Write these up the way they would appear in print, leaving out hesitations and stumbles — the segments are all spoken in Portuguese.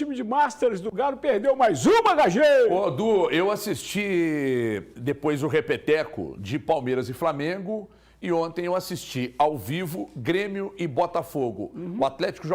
time de Masters do Galo perdeu mais uma, HG! Ô, Du, eu assisti depois o repeteco de Palmeiras e Flamengo e ontem eu assisti ao vivo Grêmio e Botafogo. O Atlético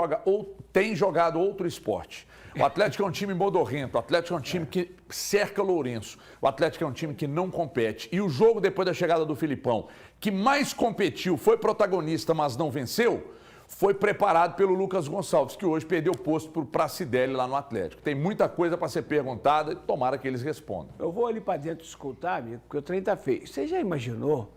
tem jogado outro esporte. O Atlético é um time modorrento, o Atlético é um time que cerca Lourenço, o Atlético é um time que não compete. E o jogo depois da chegada do Filipão, que mais competiu, foi protagonista, mas não venceu, foi preparado pelo Lucas Gonçalves, que hoje perdeu o posto para o Pracidelli lá no Atlético. Tem muita coisa para ser perguntada e tomara que eles respondam. Eu vou ali para dentro escutar, amigo, porque o trem tá feio. Você já imaginou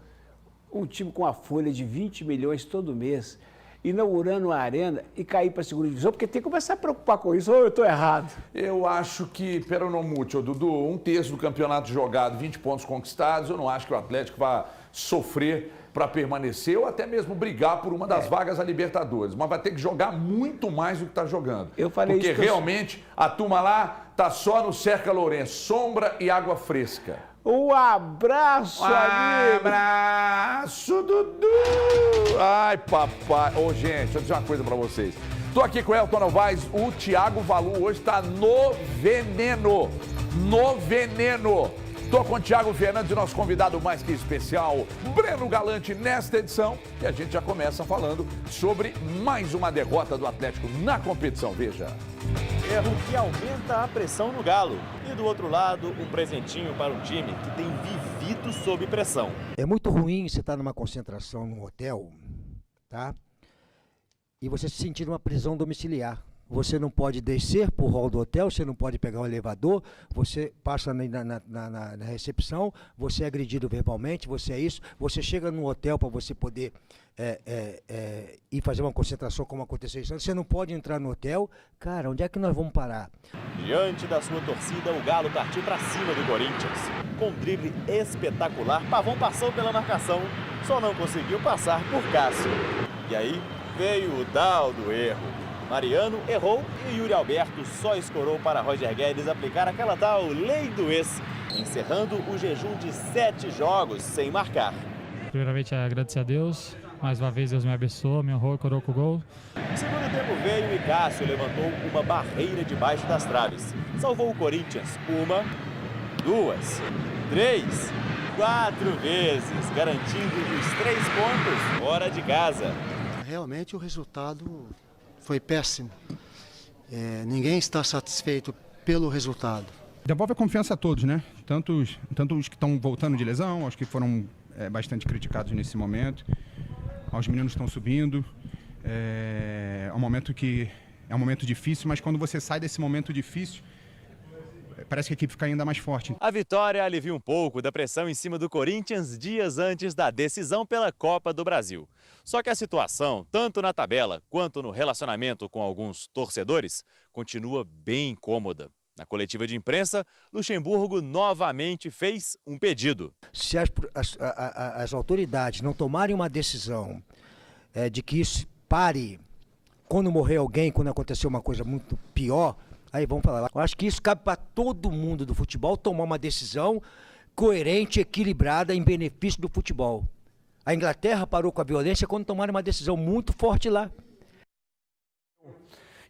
um time com a folha de 20 milhões todo mês, inaugurando uma arena e cair para a segunda divisão? Porque tem que começar a preocupar com isso, ou eu estou errado? Eu acho que, peronomútil, Dudu, 1/3 do campeonato jogado, 20 pontos conquistados, eu não acho que o Atlético vá sofrer para permanecer ou até mesmo brigar por uma das vagas a Libertadores. Mas vai ter que jogar muito mais do que está jogando. Eu falei porque isso realmente a turma lá tá só no Cerca Lourenço, sombra e água fresca. Um abraço, amigo! Abraço, Dudu! Ai, papai. Ô, gente, deixa eu dizer uma coisa para vocês. Tô aqui com o Elton Novaes, o Thiago Valu hoje está no veneno. No veneno. Estou com o Thiago Fernandes e nosso convidado mais que especial, Breno Galante, nesta edição. E a gente já começa falando sobre mais uma derrota do Atlético na competição. Veja. Erro que aumenta a pressão no Galo. E do outro lado, um presentinho para um time que tem vivido sob pressão. É muito ruim você estar numa concentração num hotel, tá? E você se sentir numa prisão domiciliar. Você não pode descer para o hall do hotel, você não pode pegar o elevador, você passa na recepção, você é agredido verbalmente, você é isso, você chega no hotel para você poder ir fazer uma concentração como aconteceu isso, você não pode entrar no hotel. Cara, onde é que nós vamos parar? Diante da sua torcida, o Galo partiu para cima do Corinthians. Com um drible espetacular, Pavão passou pela marcação, só não conseguiu passar por Cássio. E aí veio o tal do erro. Mariano errou e Yuri Alberto só escorou para Roger Guedes aplicar aquela tal lei do ex, encerrando o jejum de 7 jogos sem marcar. Primeiramente, agradecer a Deus. Mais uma vez, Deus me abençoou, me honrou e coroou com o gol. O segundo tempo veio e Cássio levantou uma barreira debaixo das traves. Salvou o Corinthians 1, 2, 3, 4 vezes, garantindo os 3 pontos fora de casa. Realmente o resultado foi péssimo. Ninguém está satisfeito pelo resultado. Devolve a confiança a todos, né? Tanto os que estão voltando de lesão, aos que foram bastante criticados nesse momento, aos meninos que estão subindo. É um momento difícil, mas quando você sai desse momento difícil, parece que a equipe fica ainda mais forte. A vitória alivia um pouco da pressão em cima do Corinthians dias antes da decisão pela Copa do Brasil. Só que a situação, tanto na tabela quanto no relacionamento com alguns torcedores, continua bem incômoda. Na coletiva de imprensa, Luxemburgo novamente fez um pedido. Se as autoridades não tomarem uma decisão de que isso pare quando morrer alguém, quando acontecer uma coisa muito pior, aí vamos falar. Eu acho que isso cabe para todo mundo do futebol tomar uma decisão coerente, equilibrada em benefício do futebol. A Inglaterra parou com a violência quando tomaram uma decisão muito forte lá.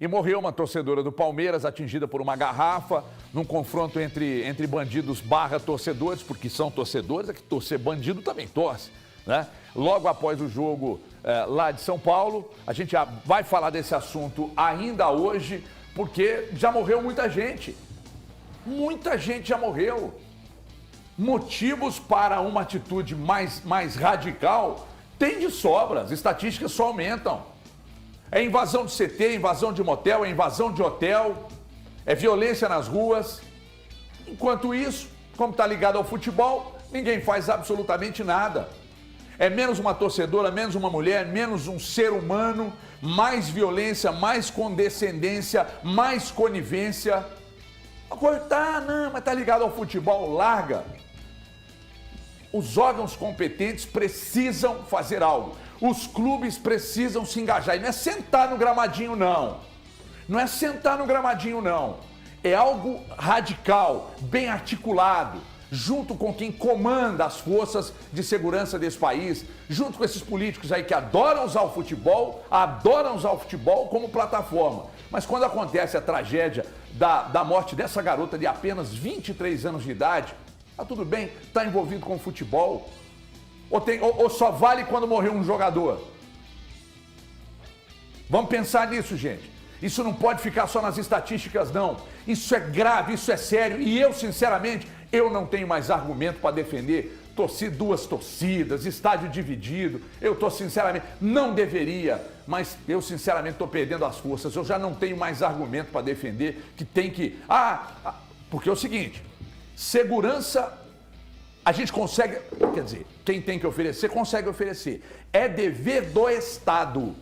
E morreu uma torcedora do Palmeiras atingida por uma garrafa num confronto entre bandidos / torcedores, porque são torcedores, é que torcer bandido também torce, né? Logo após o jogo lá de São Paulo, a gente já vai falar desse assunto ainda hoje, porque já morreu muita gente. Muita gente já morreu. Motivos para uma atitude mais radical tem de sobra, as estatísticas só aumentam. É invasão de CT, é invasão de motel, é invasão de hotel, é violência nas ruas. Enquanto isso, como está ligado ao futebol, ninguém faz absolutamente nada. É menos uma torcedora, menos uma mulher, menos um ser humano, mais violência, mais condescendência, mais conivência. Não, mas está ligado ao futebol, larga. Os órgãos competentes precisam fazer algo. Os clubes precisam se engajar. E não é sentar no gramadinho, não. Não é sentar no gramadinho, não. É algo radical, bem articulado. junto com quem comanda as forças de segurança desse país, junto com esses políticos aí que adoram usar o futebol como plataforma. Mas quando acontece a tragédia da morte dessa garota de apenas 23 anos de idade, tá tudo bem, tá envolvido com o futebol, ou só vale quando morreu um jogador? Vamos pensar nisso, gente. Isso não pode ficar só nas estatísticas, não. Isso é grave, isso é sério. E eu, sinceramente, eu não tenho mais argumento para defender duas torcidas, estádio dividido. Eu estou, sinceramente, não deveria, mas eu, sinceramente, estou perdendo as forças. Eu já não tenho mais argumento para defender que tem que... porque é o seguinte, segurança... A gente consegue, quer dizer, quem tem que oferecer, consegue oferecer. É dever do Estado,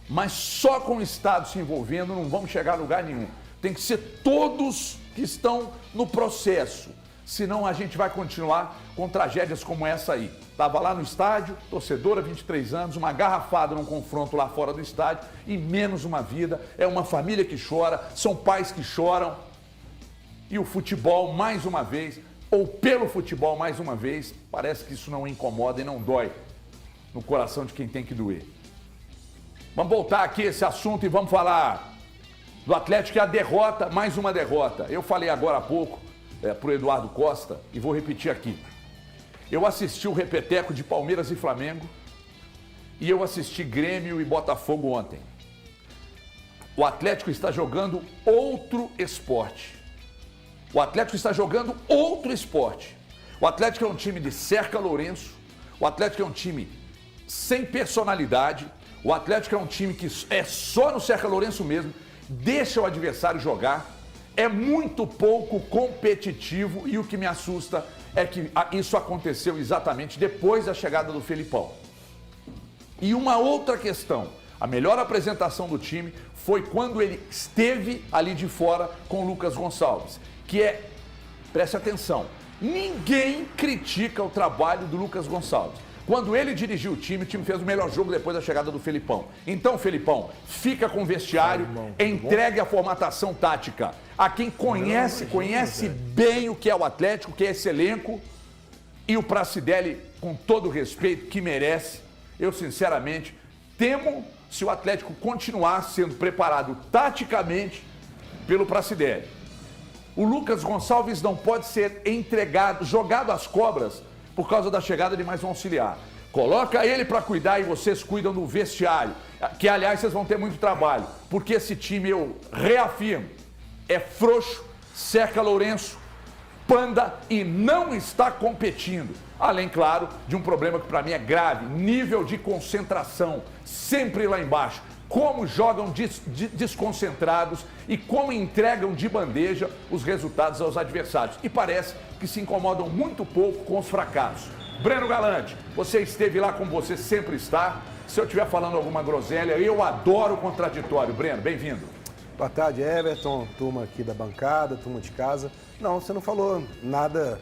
mas só com o Estado se envolvendo não vamos chegar a lugar nenhum. Tem que ser todos que estão no processo, senão a gente vai continuar com tragédias como essa aí. Estava lá no estádio, torcedora, 23 anos, uma garrafada num confronto lá fora do estádio e menos uma vida. É uma família que chora, são pais que choram e o futebol, mais uma vez... ou pelo futebol, mais uma vez, parece que isso não incomoda e não dói no coração de quem tem que doer. Vamos voltar aqui esse assunto e vamos falar do Atlético e a derrota, mais uma derrota. Eu falei agora há pouco para o Eduardo Costa e vou repetir aqui. Eu assisti o repeteco de Palmeiras e Flamengo e eu assisti Grêmio e Botafogo ontem. O Atlético está jogando outro esporte. O Atlético está jogando outro esporte. O Atlético é um time de Cerca Lourenço. O Atlético é um time sem personalidade. O Atlético é um time que é só no Cerca Lourenço mesmo. Deixa o adversário jogar. É muito pouco competitivo. E o que me assusta é que isso aconteceu exatamente depois da chegada do Felipão. E uma outra questão. A melhor apresentação do time foi quando ele esteve ali de fora com o Lucas Gonçalves. Que é, preste atenção, ninguém critica o trabalho do Lucas Gonçalves. Quando ele dirigiu o time fez o melhor jogo depois da chegada do Felipão. Então, Felipão, fica com o vestiário, entregue a formatação tática a quem conhece bem o que é o Atlético, o que é esse elenco, e o Pracidelli, com todo o respeito que merece, eu sinceramente temo se o Atlético continuar sendo preparado taticamente pelo Pracidelli. O Lucas Gonçalves não pode ser jogado às cobras por causa da chegada de mais um auxiliar. Coloca ele para cuidar e vocês cuidam do vestiário, que aliás vocês vão ter muito trabalho, porque esse time, eu reafirmo, é frouxo, Cerca Lourenço, Panda e não está competindo. Além, claro, de um problema que para mim é grave, nível de concentração, sempre lá embaixo. Como jogam desconcentrados e como entregam de bandeja os resultados aos adversários. E parece que se incomodam muito pouco com os fracassos. Breno Galante, você esteve lá como você sempre está. Se eu estiver falando alguma groselha, eu adoro o contraditório. Breno, bem-vindo. Boa tarde, Everton, turma aqui da bancada, turma de casa. Não, você não falou nada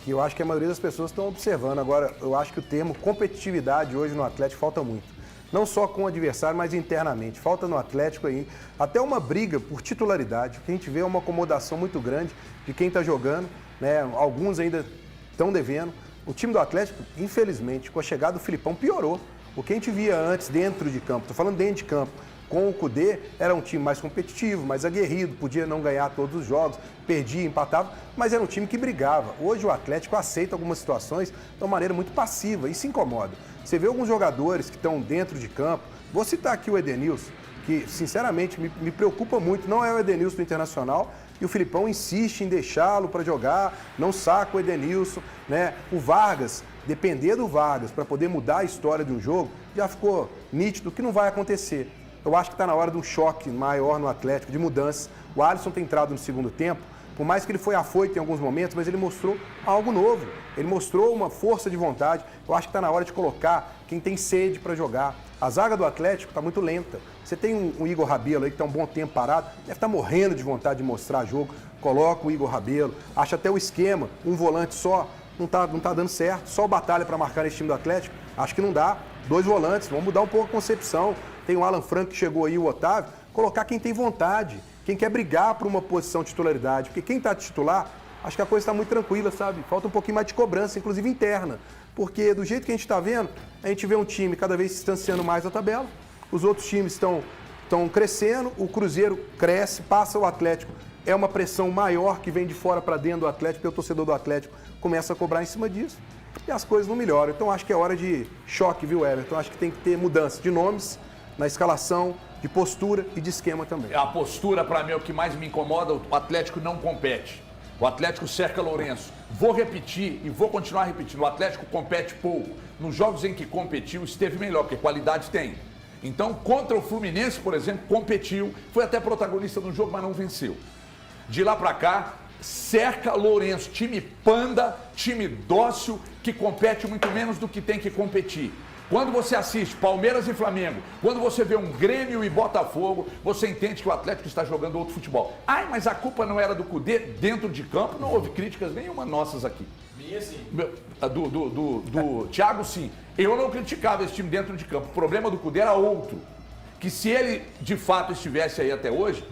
que eu acho que a maioria das pessoas estão observando. Agora, eu acho que o termo competitividade hoje no Atlético falta muito. Não só com o adversário, mas internamente. Falta no Atlético aí até uma briga por titularidade. O que a gente vê é uma acomodação muito grande de quem está jogando, né? Alguns ainda estão devendo. O time do Atlético, infelizmente, com a chegada do Filipão, piorou. O que a gente via antes dentro de campo, estou falando dentro de campo, com o Cudê, era um time mais competitivo, mais aguerrido, podia não ganhar todos os jogos, perdia, empatava, mas era um time que brigava. Hoje o Atlético aceita algumas situações de uma maneira muito passiva e se incomoda. Você vê alguns jogadores que estão dentro de campo, vou citar aqui o Edenilson, que sinceramente me preocupa muito, não é o Edenilson do Internacional, e o Filipão insiste em deixá-lo para jogar, não saca o Edenilson, né? O Vargas, depender do Vargas para poder mudar a história de um jogo, já ficou nítido que não vai acontecer. Eu acho que está na hora de um choque maior no Atlético, de mudanças. O Alisson tem entrado no segundo tempo, por mais que ele foi afoito em alguns momentos, mas ele mostrou algo novo. Ele mostrou uma força de vontade. Eu acho que está na hora de colocar quem tem sede para jogar. A zaga do Atlético está muito lenta. Você tem um Igor Rabelo aí que está um bom tempo parado, deve estar morrendo de vontade de mostrar jogo. Coloca o Igor Rabelo. Acho até o esquema, um volante só, não tá dando certo. Só o Batalha para marcar esse time do Atlético, acho que não dá. 2 volantes, vamos mudar um pouco a concepção. Tem o Alan Franco que chegou aí, o Otávio. Colocar quem tem vontade, quem quer brigar por uma posição de titularidade. Porque quem está titular acho que a coisa está muito tranquila, sabe? Falta um pouquinho mais de cobrança, inclusive interna. Porque do jeito que a gente está vendo, a gente vê um time cada vez se distanciando mais da tabela, os outros times estão crescendo, o Cruzeiro cresce, passa o Atlético. É uma pressão maior que vem de fora para dentro do Atlético, porque o torcedor do Atlético começa a cobrar em cima disso e as coisas não melhoram. Então acho que é hora de choque, viu, Everton? Acho que tem que ter mudança de nomes na escalação, de postura e de esquema também. A postura, para mim, é o que mais me incomoda. O Atlético não compete. O Atlético cerca Lourenço. Vou repetir e vou continuar repetindo. O Atlético compete pouco. Nos jogos em que competiu, esteve melhor, porque qualidade tem. Então, contra o Fluminense, por exemplo, competiu. Foi até protagonista no jogo, mas não venceu. De lá para cá, cerca Lourenço. Time panda, time dócil, que compete muito menos do que tem que competir. Quando você assiste Palmeiras e Flamengo, quando você vê um Grêmio e Botafogo, você entende que o Atlético está jogando outro futebol. Ai, mas a culpa não era do Cudê dentro de campo? Não houve críticas nenhuma nossas aqui. Minha sim. Do Thiago, sim. Eu não criticava esse time dentro de campo. O problema do Cudê era outro. Que se ele, de fato, estivesse aí até hoje,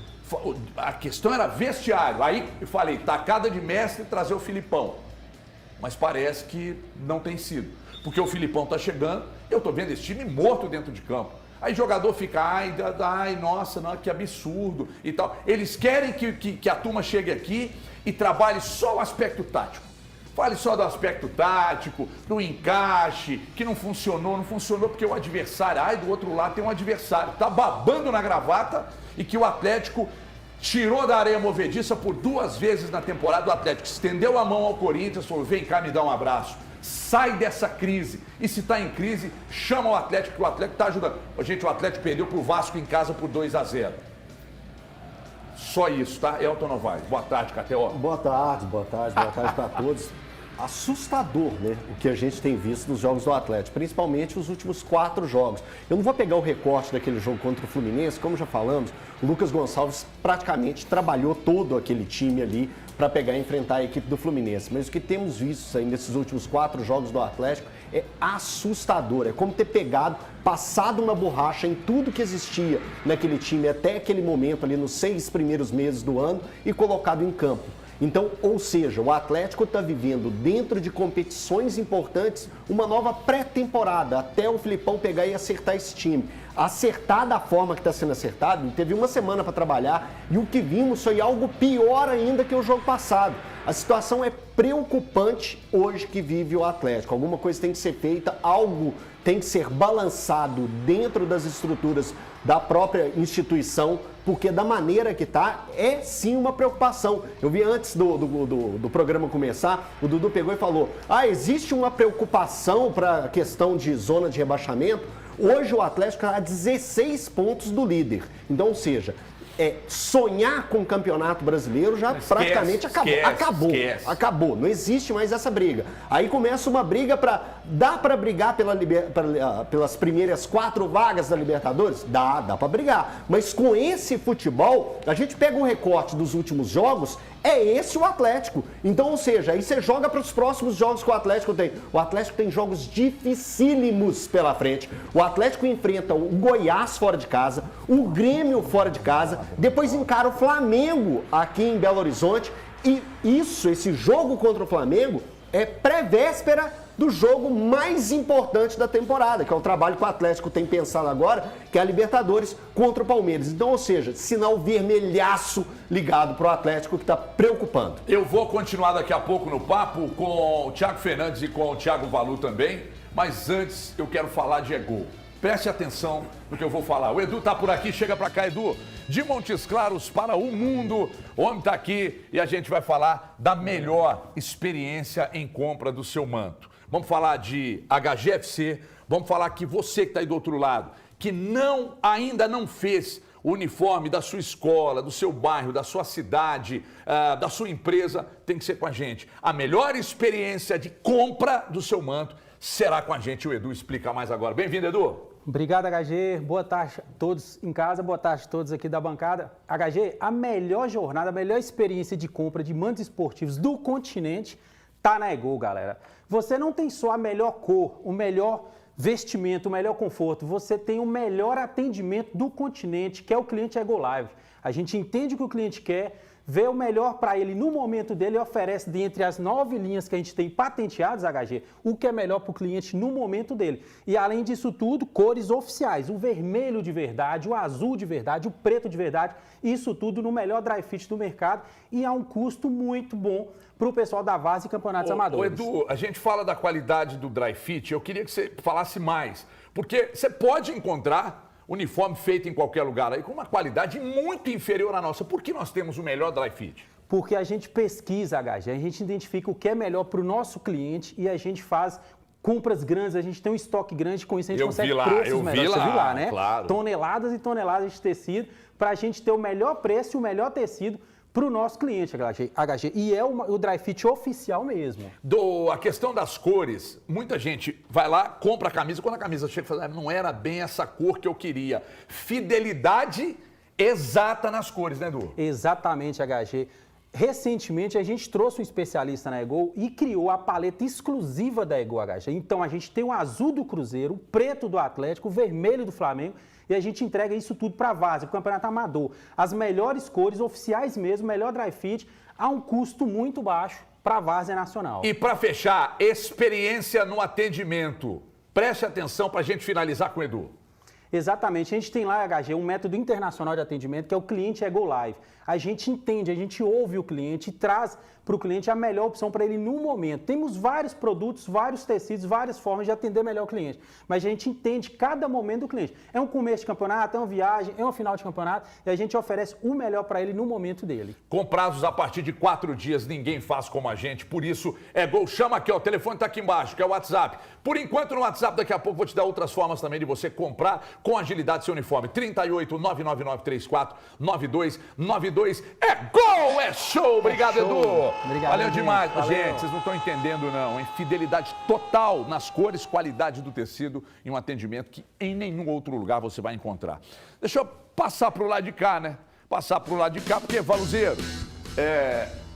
a questão era vestiário. Aí eu falei, tacada de mestre, trazer o Filipão. Mas parece que não tem sido. Porque o Filipão tá chegando, eu tô vendo esse time morto dentro de campo. Aí jogador fica, ai, nossa, não, que absurdo e tal. Eles querem que a turma chegue aqui e trabalhe só o aspecto tático. Fale só do aspecto tático, do encaixe, que não funcionou porque o adversário, do outro lado tem um adversário, tá babando na gravata e que o Atlético tirou da areia movediça por 2 vezes na temporada. O Atlético estendeu a mão ao Corinthians, falou, vem cá me dá um abraço. Sai dessa crise. E se está em crise, chama o Atlético, que o Atlético está ajudando. Gente, o Atlético perdeu para o Vasco em casa por 2-0. Só isso, tá? Elton Novaes. Boa tarde, KTO. Boa tarde para todos. Assustador, né? O que a gente tem visto nos jogos do Atlético, principalmente os últimos 4 jogos. Eu não vou pegar o recorte daquele jogo contra o Fluminense, como já falamos, o Lucas Gonçalves praticamente trabalhou todo aquele time ali para pegar e enfrentar a equipe do Fluminense. Mas o que temos visto aí nesses últimos 4 jogos do Atlético é assustador. É como ter passado uma borracha em tudo que existia naquele time até aquele momento ali nos 6 primeiros meses do ano e colocado em campo. Então, ou seja, o Atlético está vivendo dentro de competições importantes uma nova pré-temporada, até o Filipão pegar e acertar esse time. Acertar da forma que está sendo acertado, ele teve 1 semana para trabalhar e o que vimos foi algo pior ainda que o jogo passado. A situação é preocupante hoje que vive o Atlético. Alguma coisa tem que ser feita, algo tem que ser balançado dentro das estruturas da própria instituição, porque da maneira que está, é sim uma preocupação. Eu vi antes do programa começar, o Dudu pegou e falou, existe uma preocupação para a questão de zona de rebaixamento. Hoje o Atlético está a 16 pontos do líder. Então, ou seja, sonhar com o Campeonato Brasileiro já praticamente acabou. Acabou, não existe mais essa briga. Aí começa uma briga dá para brigar pelas primeiras 4 vagas da Libertadores? Dá para brigar. Mas com esse futebol, a gente pega um recorte dos últimos jogos, é esse o Atlético. Então, ou seja, aí você joga para os próximos jogos que o Atlético tem. O Atlético tem jogos dificílimos pela frente. O Atlético enfrenta o Goiás fora de casa, o Grêmio fora de casa, depois encara o Flamengo aqui em Belo Horizonte. E esse jogo contra o Flamengo é pré-véspera do jogo mais importante da temporada, que é o trabalho que o Atlético tem pensado agora, que é a Libertadores contra o Palmeiras. Então, ou seja, sinal vermelhaço ligado para o Atlético que está preocupando. Eu vou continuar daqui a pouco no papo com o Thiago Fernandes e com o Thiago Valu também, mas antes eu quero falar de gol. Preste atenção no que eu vou falar. O Edu tá por aqui, chega pra cá, Edu. De Montes Claros para o mundo. O homem tá aqui e a gente vai falar da melhor experiência em compra do seu manto. Vamos falar de HGFC, vamos falar que você que está aí do outro lado, que ainda não fez o uniforme da sua escola, do seu bairro, da sua cidade, da sua empresa, tem que ser com a gente. A melhor experiência de compra do seu manto será com a gente. O Edu explica mais agora. Bem-vindo, Edu. Obrigado, HG. Boa tarde a todos em casa, boa tarde a todos aqui da bancada. HG, a melhor jornada, a melhor experiência de compra de mantos esportivos do continente tá na Egol, galera. Você não tem só a melhor cor, o melhor vestimento, o melhor conforto, você tem o melhor atendimento do continente, que é o cliente Egol Live. A gente entende o que o cliente quer, vê o melhor para ele no momento dele e oferece dentre as 9 linhas que a gente tem patenteadas, HG, o que é melhor para o cliente no momento dele. E além disso tudo, cores oficiais, o vermelho de verdade, o azul de verdade, o preto de verdade, isso tudo no melhor dry fit do mercado e a um custo muito bom para o pessoal da Várzea e Campeonatos Amadores. Edu, a gente fala da qualidade do dry fit, eu queria que você falasse mais, porque você pode encontrar uniforme feito em qualquer lugar aí com uma qualidade muito inferior à nossa. Por que nós temos o melhor dry fit? Porque a gente pesquisa, HG, a gente identifica o que é melhor para o nosso cliente e a gente faz compras grandes, a gente tem um estoque grande, com isso a gente consegue preços melhores. Você viu lá, né? Claro. Toneladas e toneladas de tecido para a gente ter o melhor preço e o melhor tecido para o nosso cliente, HG. E é o dry fit oficial mesmo. A questão das cores, muita gente vai lá, compra a camisa, quando a camisa chega e fala, não era bem essa cor que eu queria. Fidelidade exata nas cores, né, Edu? Exatamente, HG. Recentemente, a gente trouxe um especialista na Egol e criou a paleta exclusiva da Egol, HG. Então, a gente tem o azul do Cruzeiro, o preto do Atlético, o vermelho do Flamengo e a gente entrega isso tudo para a Várzea, para o Campeonato Amador. As melhores cores, oficiais mesmo, melhor dry fit, a um custo muito baixo para a Várzea Nacional. E para fechar, experiência no atendimento. Preste atenção para a gente finalizar com o Edu. Exatamente, a gente tem lá, HG, um método internacional de atendimento que é o cliente Egol Live. A gente entende, a gente ouve o cliente e traz para o cliente a melhor opção para ele no momento. Temos vários produtos, vários tecidos, várias formas de atender melhor o cliente, mas a gente entende cada momento do cliente. É um começo de campeonato, é uma viagem, é um final de campeonato e a gente oferece o melhor para ele no momento dele. Com prazos a partir de 4 dias, ninguém faz como a gente, por isso Egol, chama aqui, ó, o telefone está aqui embaixo, que é o WhatsApp. Por enquanto no WhatsApp, daqui a pouco vou te dar outras formas também de você comprar com agilidade seu uniforme. 38 999 34 9292. É gol, é show. Obrigado, show. Edu. Obrigado, valeu demais. Valeu. Gente, vocês não estão entendendo não, hein? Fidelidade total nas cores, qualidade do tecido e um atendimento que em nenhum outro lugar você vai encontrar. Deixa eu passar pro lado de cá, né? Passar pro lado de cá, porque, Valuzeiro,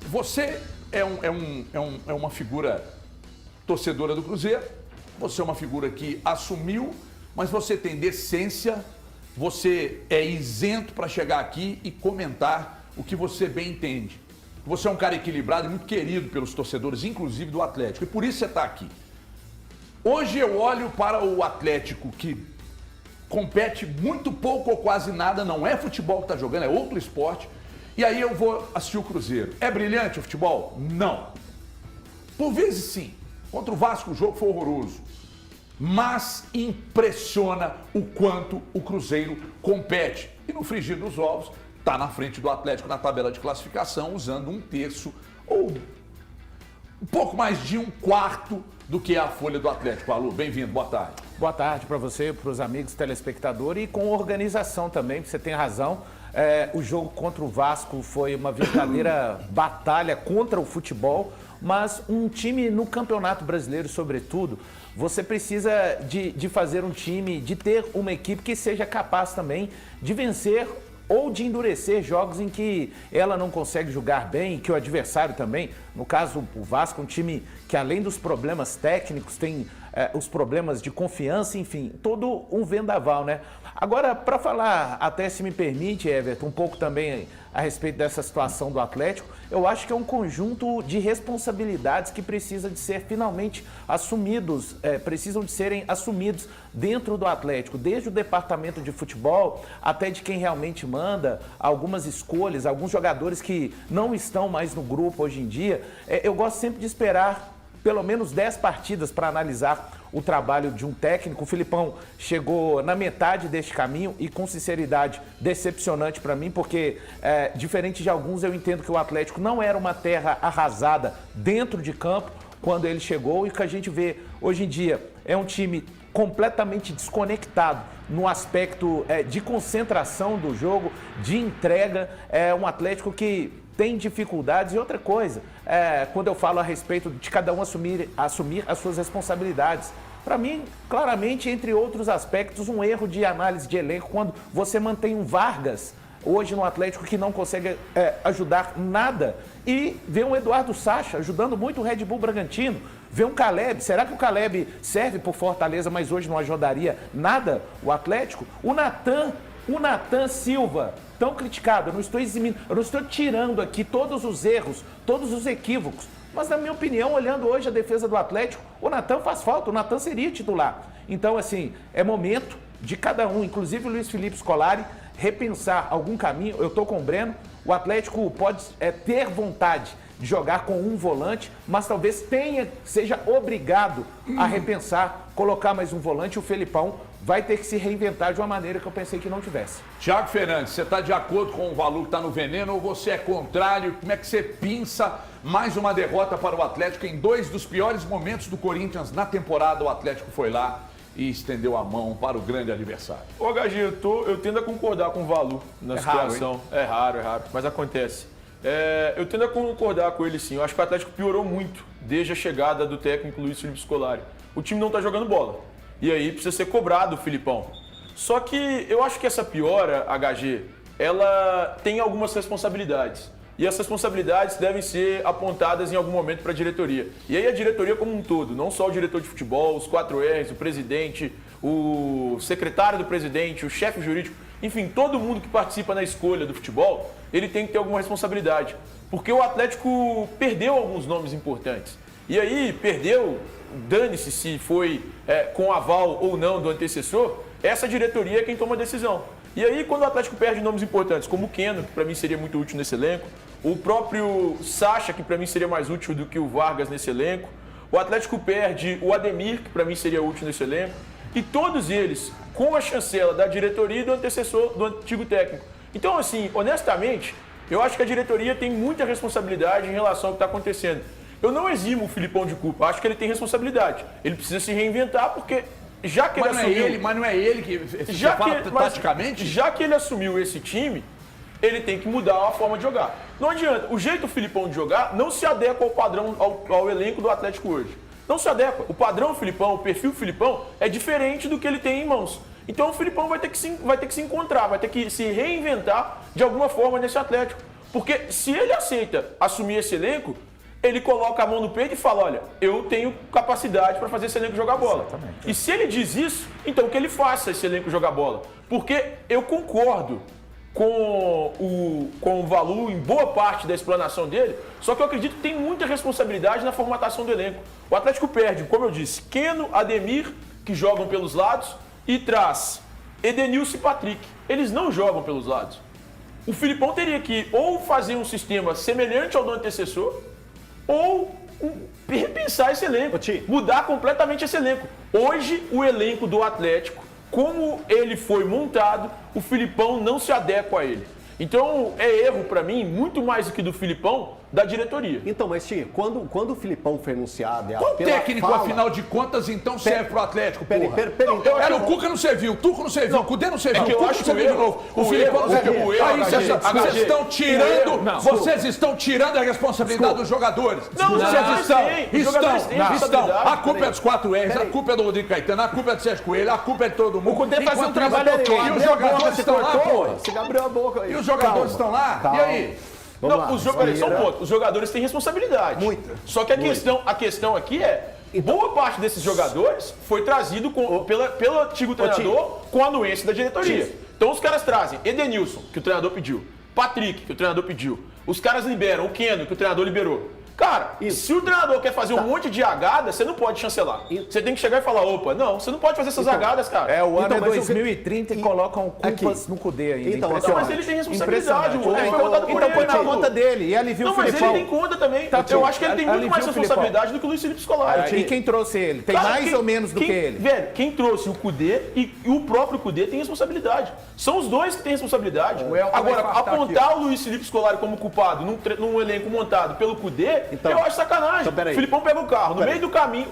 você é uma figura torcedora do Cruzeiro, você é uma figura que assumiu, mas você tem decência, você é isento para chegar aqui e comentar o que você bem entende. Você é um cara equilibrado e muito querido pelos torcedores, inclusive do Atlético, e por isso você está aqui. Hoje eu olho para o Atlético, que compete muito pouco ou quase nada, não é futebol que está jogando, é outro esporte, e aí eu vou assistir o Cruzeiro. É brilhante o futebol? Não. Por vezes sim. Contra o Vasco o jogo foi horroroso. Mas impressiona o quanto o Cruzeiro compete. E no frigir dos ovos, está na frente do Atlético na tabela de classificação, usando 1/3 ou um pouco mais de 1/4 do que é a folha do Atlético. Alô, bem-vindo, boa tarde. Boa tarde para você, para os amigos telespectadores e com organização também, você tem razão. O jogo contra o Vasco foi uma verdadeira batalha contra o futebol, mas um time no Campeonato Brasileiro, sobretudo, você precisa de fazer um time, de ter uma equipe que seja capaz também de vencer ou de endurecer jogos em que ela não consegue jogar bem, que o adversário também, no caso o Vasco, um time que além dos problemas técnicos tem os problemas de confiança, enfim, todo um vendaval, né? Agora, para falar, até se me permite, Everton, um pouco também a respeito dessa situação do Atlético, eu acho que é um conjunto de responsabilidades que precisa de ser finalmente assumidos, precisam de serem assumidos dentro do Atlético, desde o departamento de futebol até de quem realmente manda, algumas escolhas, alguns jogadores que não estão mais no grupo hoje em dia. Eu gosto sempre de esperar pelo menos 10 partidas para analisar o trabalho de um técnico. O Filipão chegou na metade deste caminho e, com sinceridade, decepcionante para mim, porque, diferente de alguns, eu entendo que o Atlético não era uma terra arrasada dentro de campo quando ele chegou, e o que a gente vê hoje em dia é um time completamente desconectado no aspecto de concentração do jogo, de entrega, é um Atlético que tem dificuldades. E outra coisa, quando eu falo a respeito de cada um assumir as suas responsabilidades, para mim, claramente, entre outros aspectos, um erro de análise de elenco, quando você mantém um Vargas hoje no Atlético que não consegue ajudar nada, e vê um Eduardo Sacha ajudando muito o Red Bull Bragantino, vê um Caleb, será que o Caleb serve por Fortaleza, mas hoje não ajudaria nada o Atlético? O Natan O Nathan Silva, tão criticado, eu não estou eximindo, eu não estou tirando aqui todos os erros, todos os equívocos. Mas, na minha opinião, olhando hoje a defesa do Atlético, o Nathan faz falta, o Nathan seria titular. Então, assim, é momento de cada um, inclusive o Luiz Felipe Scolari, repensar algum caminho. Eu estou com o Breno, o Atlético pode ter vontade de jogar com um volante, mas talvez seja obrigado a repensar, colocar mais um volante. O Felipão vai ter que se reinventar de uma maneira que eu pensei que não tivesse. Thiago Fernandes, você está de acordo com o Valu que está no veneno ou você é contrário? Como é que você pinça mais uma derrota para o Atlético em 2 dos piores momentos do Corinthians na temporada? O Atlético foi lá e estendeu a mão para o grande adversário. Ô, HG, eu tendo a concordar com o Valu na situação. É raro, mas acontece. Eu tendo a concordar com ele sim. Eu acho que o Atlético piorou muito desde a chegada do técnico Luiz Felipe Scolari. O time não está jogando bola. E aí precisa ser cobrado o Filipão. Só que eu acho que essa piora, HG, ela tem algumas responsabilidades. E as responsabilidades devem ser apontadas em algum momento para a diretoria. E aí a diretoria como um todo, não só o diretor de futebol, os 4Rs, o presidente, o secretário do presidente, o chefe jurídico, enfim, todo mundo que participa na escolha do futebol, ele tem que ter alguma responsabilidade. Porque o Atlético perdeu alguns nomes importantes. E aí perdeu, dane-se se foi com aval ou não do antecessor, essa diretoria é quem toma a decisão. E aí, quando o Atlético perde nomes importantes, como o Keno, que para mim seria muito útil nesse elenco, o próprio Sacha, que para mim seria mais útil do que o Vargas nesse elenco, o Atlético perde o Ademir, que para mim seria útil nesse elenco, e todos eles com a chancela da diretoria e do antecessor, do antigo técnico. Então, assim, honestamente, eu acho que a diretoria tem muita responsabilidade em relação ao que está acontecendo. Eu não eximo o Filipão de culpa, acho que ele tem responsabilidade. Ele precisa se reinventar porque... Já que mas não é ele que fala taticamente? Já que ele assumiu esse time, ele tem que mudar a forma de jogar. Não adianta. O jeito do Filipão de jogar não se adequa ao padrão, ao elenco do Atlético hoje. Não se adequa. O padrão Filipão, o perfil Filipão é diferente do que ele tem em mãos. Então o Filipão vai ter que se encontrar, vai ter que se reinventar de alguma forma nesse Atlético. Porque se ele aceita assumir esse elenco, ele coloca a mão no peito e fala, olha, eu tenho capacidade para fazer esse elenco jogar bola. Exatamente. E se ele diz isso, então que ele faça esse elenco jogar bola. Porque eu concordo com o Valu em boa parte da explanação dele, só que eu acredito que tem muita responsabilidade na formatação do elenco. O Atlético perde, como eu disse, Keno, Ademir, que jogam pelos lados, e traz Edenilson e Patrick. Eles não jogam pelos lados. O Filipão teria que ou fazer um sistema semelhante ao do antecessor, ou repensar esse elenco, mudar completamente esse elenco. Hoje, o elenco do Atlético, como ele foi montado, o Filipão não se adequa a ele. Então, é erro para mim, muito mais do que do Filipão, da diretoria. Então, mas Tia, quando o Filipão foi anunciado... Qual técnico, afinal de contas, então serve pro Atlético, porra? Peraí, o Cuca não serviu, o Tuco não serviu, o Cudê não serviu, o Tuco não serviu de novo. O Filipão não serviu. Aí vocês estão tirando a responsabilidade dos jogadores. Não, estão. A culpa é dos 4Rs, a culpa é do Rodrigo Caetano, a culpa é do Sérgio Coelho, a culpa é de todo mundo. O Cudê faz um trabalho e os jogadores estão lá, porra. Você abriu a boca aí. E os jogadores estão lá, e aí? Não, os jogadores têm responsabilidade. Muita. Só que a questão aqui é, boa parte desses jogadores foi trazido pelo antigo treinador com a anuência da diretoria. Então os caras trazem Edenilson, que o treinador pediu, Patrick, que o treinador pediu. Os caras liberam o Keno, que o treinador liberou. Cara, se o treinador quer fazer um monte de jogada, você não pode chancelar. Você tem que chegar e falar, opa, não, você não pode fazer essas jagadas, cara. O ano é 2030 e colocam culpas no Cudê ainda. Então, mas ele tem responsabilidade, então põe na conta dele e alivia o Filipão. Mas ele tem conta também. Eu acho que ele tem muito mais responsabilidade do que o Luiz Felipe Scolari. E quem trouxe ele? Tem mais ou menos do que ele? Velho, quem trouxe o Cudê e o próprio Cudê tem responsabilidade. São os dois que têm responsabilidade. Agora, apontar o Luiz Felipe Scolari como culpado num elenco montado pelo Cudê, eu acho sacanagem. O Filipão pega o carro, no meio do caminho,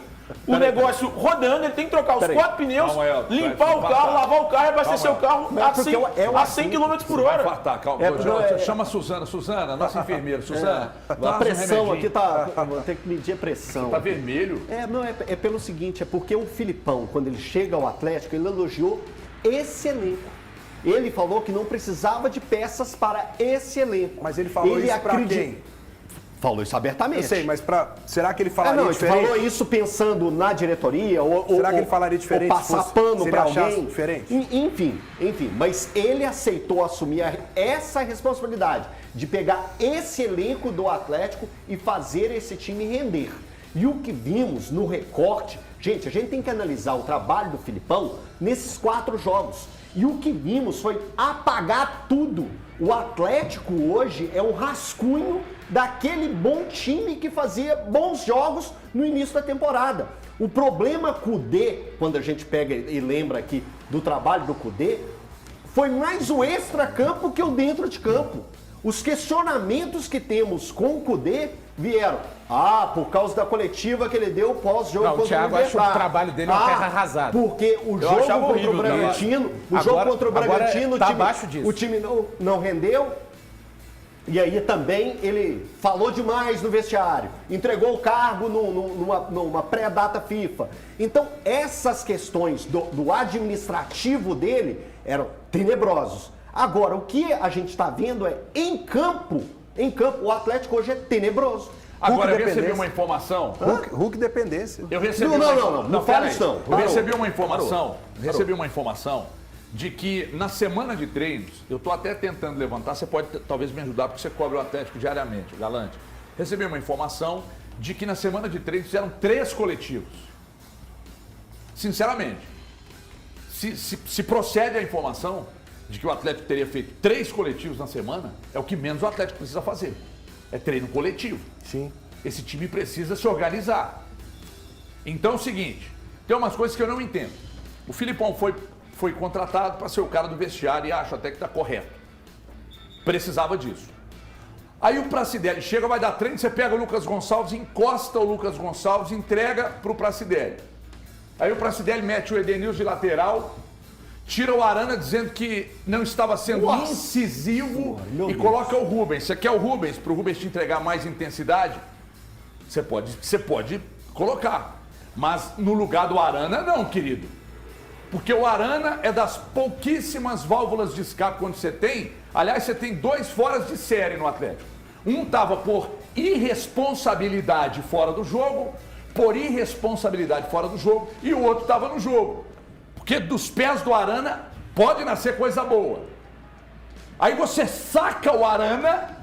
o negócio rodando, ele tem que trocar os 4 pneus, limpar o carro, lavar o carro e abastecer o carro a 100 km por hora. Vai infartar, calma. Chama a Suzana. Suzana, nossa enfermeira. Suzana, a pressão aqui tá... Vou ter que medir a pressão. Tá vermelho? É pelo seguinte, é porque o Filipão, quando ele chega ao Atlético, ele elogiou esse elenco. Ele falou que não precisava de peças para esse elenco. Mas ele falou isso pra quem? Falou isso abertamente. Eu sei, mas será que ele falaria não, diferente? Ele falou isso pensando na diretoria? Será que ele falaria diferente? Ou passar pano para alguém? Diferente? Enfim. Mas ele aceitou assumir essa responsabilidade de pegar esse elenco do Atlético e fazer esse time render. E o que vimos no recorte, gente, a gente tem que analisar o trabalho do Filipão nesses 4 jogos. E o que vimos foi apagar tudo. O Atlético hoje é um rascunho daquele bom time que fazia bons jogos no início da temporada. O problema com o Cudê, quando a gente pega e lembra aqui do trabalho do Cudê, foi mais o extra-campo que o dentro de campo. Os questionamentos que temos com o Cudê vieram. Por causa da coletiva que ele deu pós-jogo contra o Thiago Libertad. acha o trabalho dele uma terra arrasada. Porque o jogo contra o Bragantino, o time não rendeu. E aí também ele falou demais no vestiário, entregou o cargo numa pré-data FIFA. Então essas questões do administrativo dele eram tenebrosos. Agora, o que a gente está vendo é, em campo, o Atlético hoje é tenebroso. Agora, eu recebi uma informação... Hulk dependência. Não fala isso não. Eu recebi uma informação de que na semana de treinos, eu estou até tentando levantar, você pode talvez me ajudar, porque você cobre o Atlético diariamente, Galante. Recebi uma informação de que na semana de treinos fizeram 3 coletivos. Sinceramente, se procede a informação de que o Atlético teria feito 3 coletivos na semana, é o que menos o Atlético precisa fazer. É treino coletivo. Sim. Esse time precisa se organizar. Então é o seguinte, tem umas coisas que eu não entendo. O Filipão foi contratado para ser o cara do vestiário e acho até que está correto. Precisava disso. Aí o Pracidelli chega, vai dar treino, você pega o Lucas Gonçalves, encosta o Lucas Gonçalves, entrega para o Pracidelli. Aí o Pracidelli mete o Edenilson de lateral, tira o Arana dizendo que não estava sendo incisivo e coloca o Rubens. Você quer o Rubens, para o Rubens te entregar mais intensidade? Você pode colocar. Mas no lugar do Arana, não, querido. Porque o Arana é das pouquíssimas válvulas de escape quando você tem. Aliás, você tem 2 foras de série no Atlético. Um estava por irresponsabilidade fora do jogo, e o outro estava no jogo. Porque dos pés do Arana pode nascer coisa boa. Aí você saca o Arana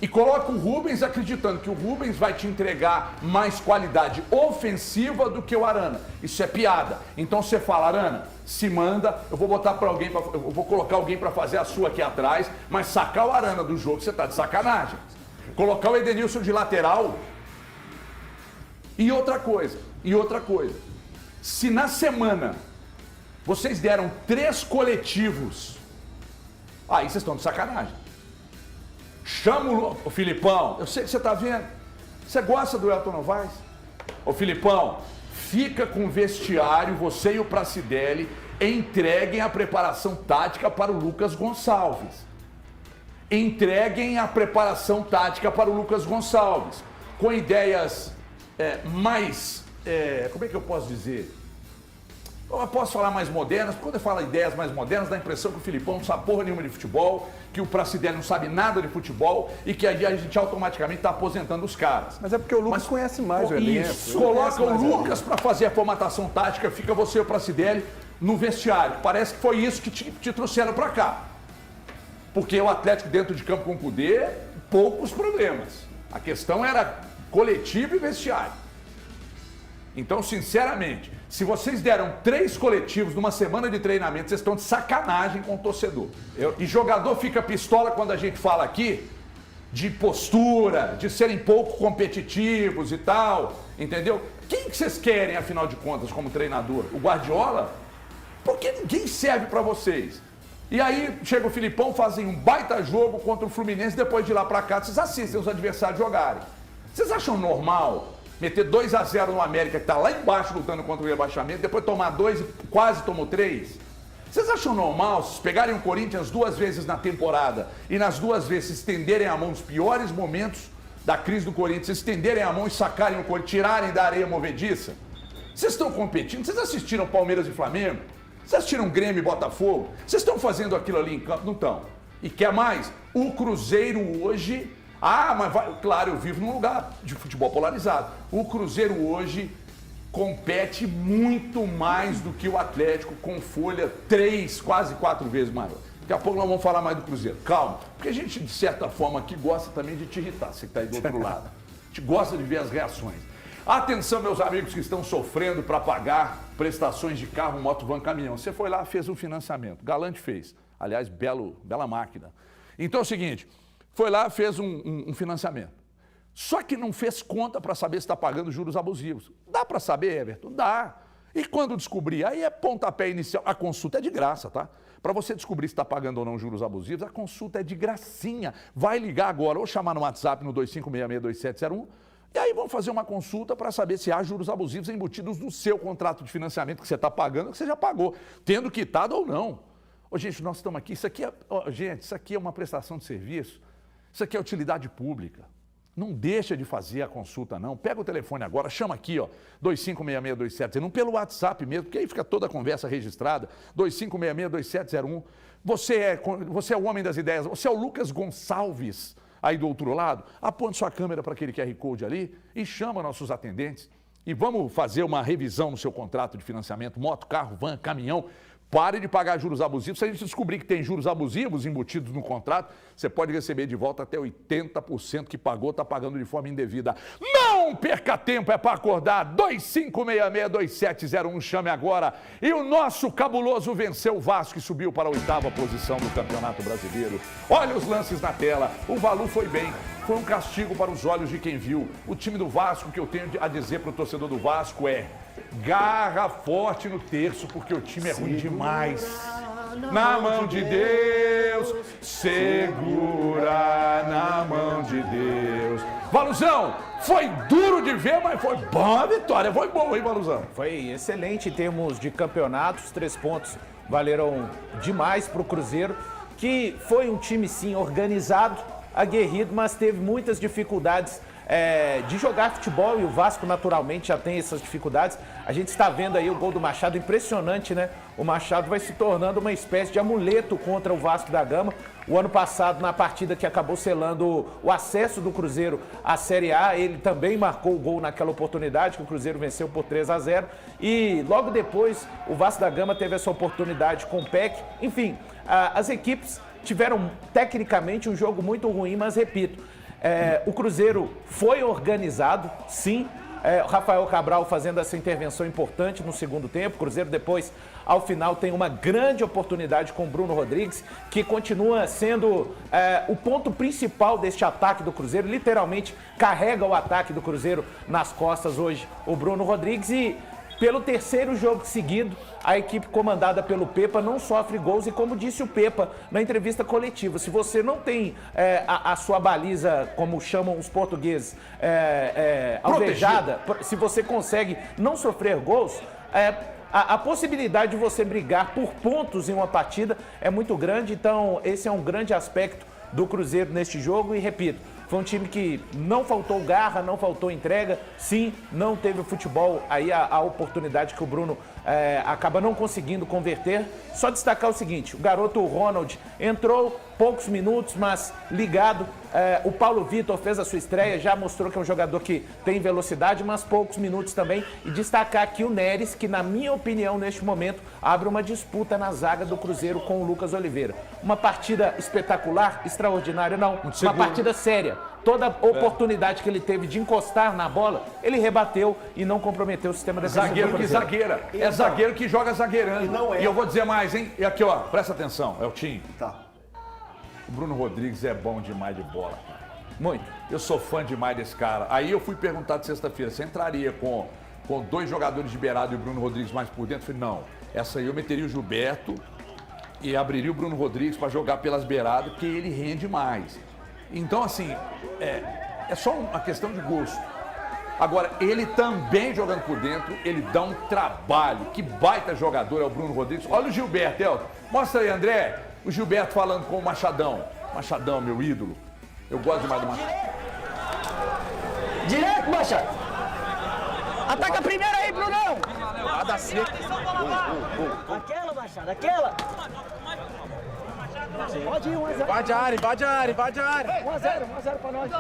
e coloca o Rubens acreditando que o Rubens vai te entregar mais qualidade ofensiva do que o Arana. Isso é piada. Então você fala, Arana, se manda, eu vou botar para alguém, eu vou colocar alguém para fazer a sua aqui atrás, mas sacar o Arana do jogo, você tá de sacanagem. Colocar o Edenilson de lateral. E outra coisa, se na semana vocês deram 3 coletivos, aí vocês estão de sacanagem. Chama o Filipão, eu sei que você está vendo, você gosta do Elton Novaes? Ô Filipão, fica com o vestiário, você e o Pracidelli, entreguem a preparação tática para o Lucas Gonçalves. Com ideias mais, como é que eu posso dizer? Eu posso falar mais modernas, quando eu falo ideias mais modernas, dá a impressão que o Filipão não sabe porra nenhuma de futebol, que o Pracidelli não sabe nada de futebol e que aí a gente automaticamente está aposentando os caras. Mas é porque o Lucas conhece mais o elenco. Isso, coloca o Lucas para fazer a formatação tática, fica você e o Pracidelli no vestiário. Parece que foi isso que te trouxeram para cá. Porque o Atlético dentro de campo com o Cudê, poucos problemas. A questão era coletivo e vestiário. Então, sinceramente, se vocês deram 3 coletivos numa semana de treinamento, vocês estão de sacanagem com o torcedor. E jogador fica pistola quando a gente fala aqui de postura, de serem pouco competitivos e tal, entendeu? Quem que vocês querem, afinal de contas, como treinador? O Guardiola? Porque ninguém serve para vocês. E aí chega o Filipão, fazem um baita jogo contra o Fluminense, depois de ir lá para cá, vocês assistem os adversários jogarem. Vocês acham normal meter 2-0 no América, que está lá embaixo lutando contra o rebaixamento, depois tomar 2 e quase tomou 3? Vocês acham normal se pegarem o Corinthians 2 vezes na temporada e nas 2 vezes se estenderem a mão nos piores momentos da crise do Corinthians, se estenderem a mão e sacarem o Corinthians, tirarem da areia movediça? Vocês estão competindo? Vocês assistiram Palmeiras e Flamengo? Vocês assistiram Grêmio e Botafogo? Vocês estão fazendo aquilo ali em campo? Não estão. E quer mais? O Cruzeiro hoje Ah, mas vai... Claro, eu vivo num lugar de futebol polarizado. O Cruzeiro hoje compete muito mais do que o Atlético, com folha 3, quase 4 vezes maior. Daqui a pouco nós vamos falar mais do Cruzeiro. Calma, porque a gente, de certa forma, aqui gosta também de te irritar, você que está aí do outro lado. A gente gosta de ver as reações. Atenção, meus amigos que estão sofrendo para pagar prestações de carro, moto, van, caminhão. Você foi lá, fez um financiamento. Galante fez. Aliás, bela máquina. Então é o seguinte, foi lá, fez um financiamento. Só que não fez conta para saber se está pagando juros abusivos. Dá para saber, Everton? Dá. E quando descobrir, aí é pontapé inicial. A consulta é de graça, tá? Para você descobrir se está pagando ou não juros abusivos, a consulta é de gracinha. Vai ligar agora ou chamar no WhatsApp no 25662701 e aí vamos fazer uma consulta para saber se há juros abusivos embutidos no seu contrato de financiamento que você está pagando, que você já pagou, tendo quitado ou não. Ô, gente, nós estamos aqui, isso aqui é uma prestação de serviço, isso aqui é utilidade pública. Não deixa de fazer a consulta, não. Pega o telefone agora, chama aqui, ó, 25662701, pelo WhatsApp mesmo, porque aí fica toda a conversa registrada, 25662701. Você é o homem das ideias, você é o Lucas Gonçalves, aí do outro lado. Aponte sua câmera para aquele QR Code ali e chama nossos atendentes. E vamos fazer uma revisão no seu contrato de financiamento, moto, carro, van, caminhão. Pare de pagar juros abusivos. Se a gente descobrir que tem juros abusivos embutidos no contrato, você pode receber de volta até 80% que pagou, está pagando de forma indevida. Não perca tempo, é para acordar. 25662701, chame agora. E o nosso cabuloso venceu o Vasco e subiu para a 8ª posição do Campeonato Brasileiro. Olha os lances na tela. O Valu foi bem. Foi um castigo para os olhos de quem viu. O time do Vasco, que eu tenho a dizer para o torcedor do Vasco é: garra forte no terço, porque o time é ruim demais. Na mão de Deus, segura na mão de Deus. Valuzão, foi duro de ver, mas foi boa a vitória. Foi bom, hein, Valuzão? Foi excelente em termos de campeonatos. 3 pontos valeram demais para o Cruzeiro, que foi um time, sim, organizado, aguerrido, mas teve muitas dificuldades de jogar futebol, e o Vasco naturalmente já tem essas dificuldades. A gente está vendo aí o gol do Machado, impressionante, né? O Machado vai se tornando uma espécie de amuleto contra o Vasco da Gama. O ano passado, na partida que acabou selando o acesso do Cruzeiro à Série A, ele também marcou o gol naquela oportunidade, que o Cruzeiro venceu por 3-0. E logo depois, o Vasco da Gama teve essa oportunidade com o PEC. Enfim, as equipes tiveram tecnicamente um jogo muito ruim, mas repito, o Cruzeiro foi organizado, sim. O Rafael Cabral fazendo essa intervenção importante no segundo tempo. O Cruzeiro depois, ao final, tem uma grande oportunidade com o Bruno Rodrigues, que continua sendo o ponto principal deste ataque do Cruzeiro. Literalmente carrega o ataque do Cruzeiro nas costas hoje, o Bruno Rodrigues. E pelo 3º jogo seguido, a equipe comandada pelo Pepa não sofre gols. E como disse o Pepa na entrevista coletiva, se você não tem a sua baliza, como chamam os portugueses, alvejada, se você consegue não sofrer gols, a possibilidade de você brigar por pontos em uma partida é muito grande. Então esse é um grande aspecto do Cruzeiro neste jogo. E repito, foi um time que não faltou garra, não faltou entrega. Sim, não teve o futebol, aí a oportunidade que o Bruno acaba não conseguindo converter. Só destacar o seguinte: o garoto Ronald entrou poucos minutos, mas ligado. O Paulo Vitor fez a sua estreia, já mostrou que é um jogador que tem velocidade, mas poucos minutos também. E destacar aqui o Neres, que na minha opinião, neste momento, abre uma disputa na zaga do Cruzeiro com o Lucas Oliveira. Uma partida espetacular, extraordinária, não. Uma partida séria. Toda oportunidade que ele teve de encostar na bola, ele rebateu e não comprometeu o sistema defensivo. Zagueiro que zagueira. É zagueiro que joga zagueirando. E eu vou dizer mais, hein? E aqui, ó, presta atenção, é o Tim. Tá. O Bruno Rodrigues é bom demais de bola. Muito. Eu sou fã demais desse cara. Aí eu fui perguntar de sexta-feira, você entraria com 2 jogadores de beirado e o Bruno Rodrigues mais por dentro? Eu falei, não. Essa aí eu meteria o Gilberto e abriria o Bruno Rodrigues para jogar pelas beiradas, porque ele rende mais. Então, assim, é só uma questão de gosto. Agora, ele também jogando por dentro, ele dá um trabalho. Que baita jogador é o Bruno Rodrigues. Olha o Gilberto, Elton. Mostra aí, André. O Gilberto falando com o Machadão. Machadão, meu ídolo. Eu gosto demais do Machadão. Direto, Machado. Ataca a primeira aí, Brunão. Nada seco. Aquela, Machado, aquela. Pode ir, 1-0. Invade a área, invade a área, invade a área. 1-0 pra nós.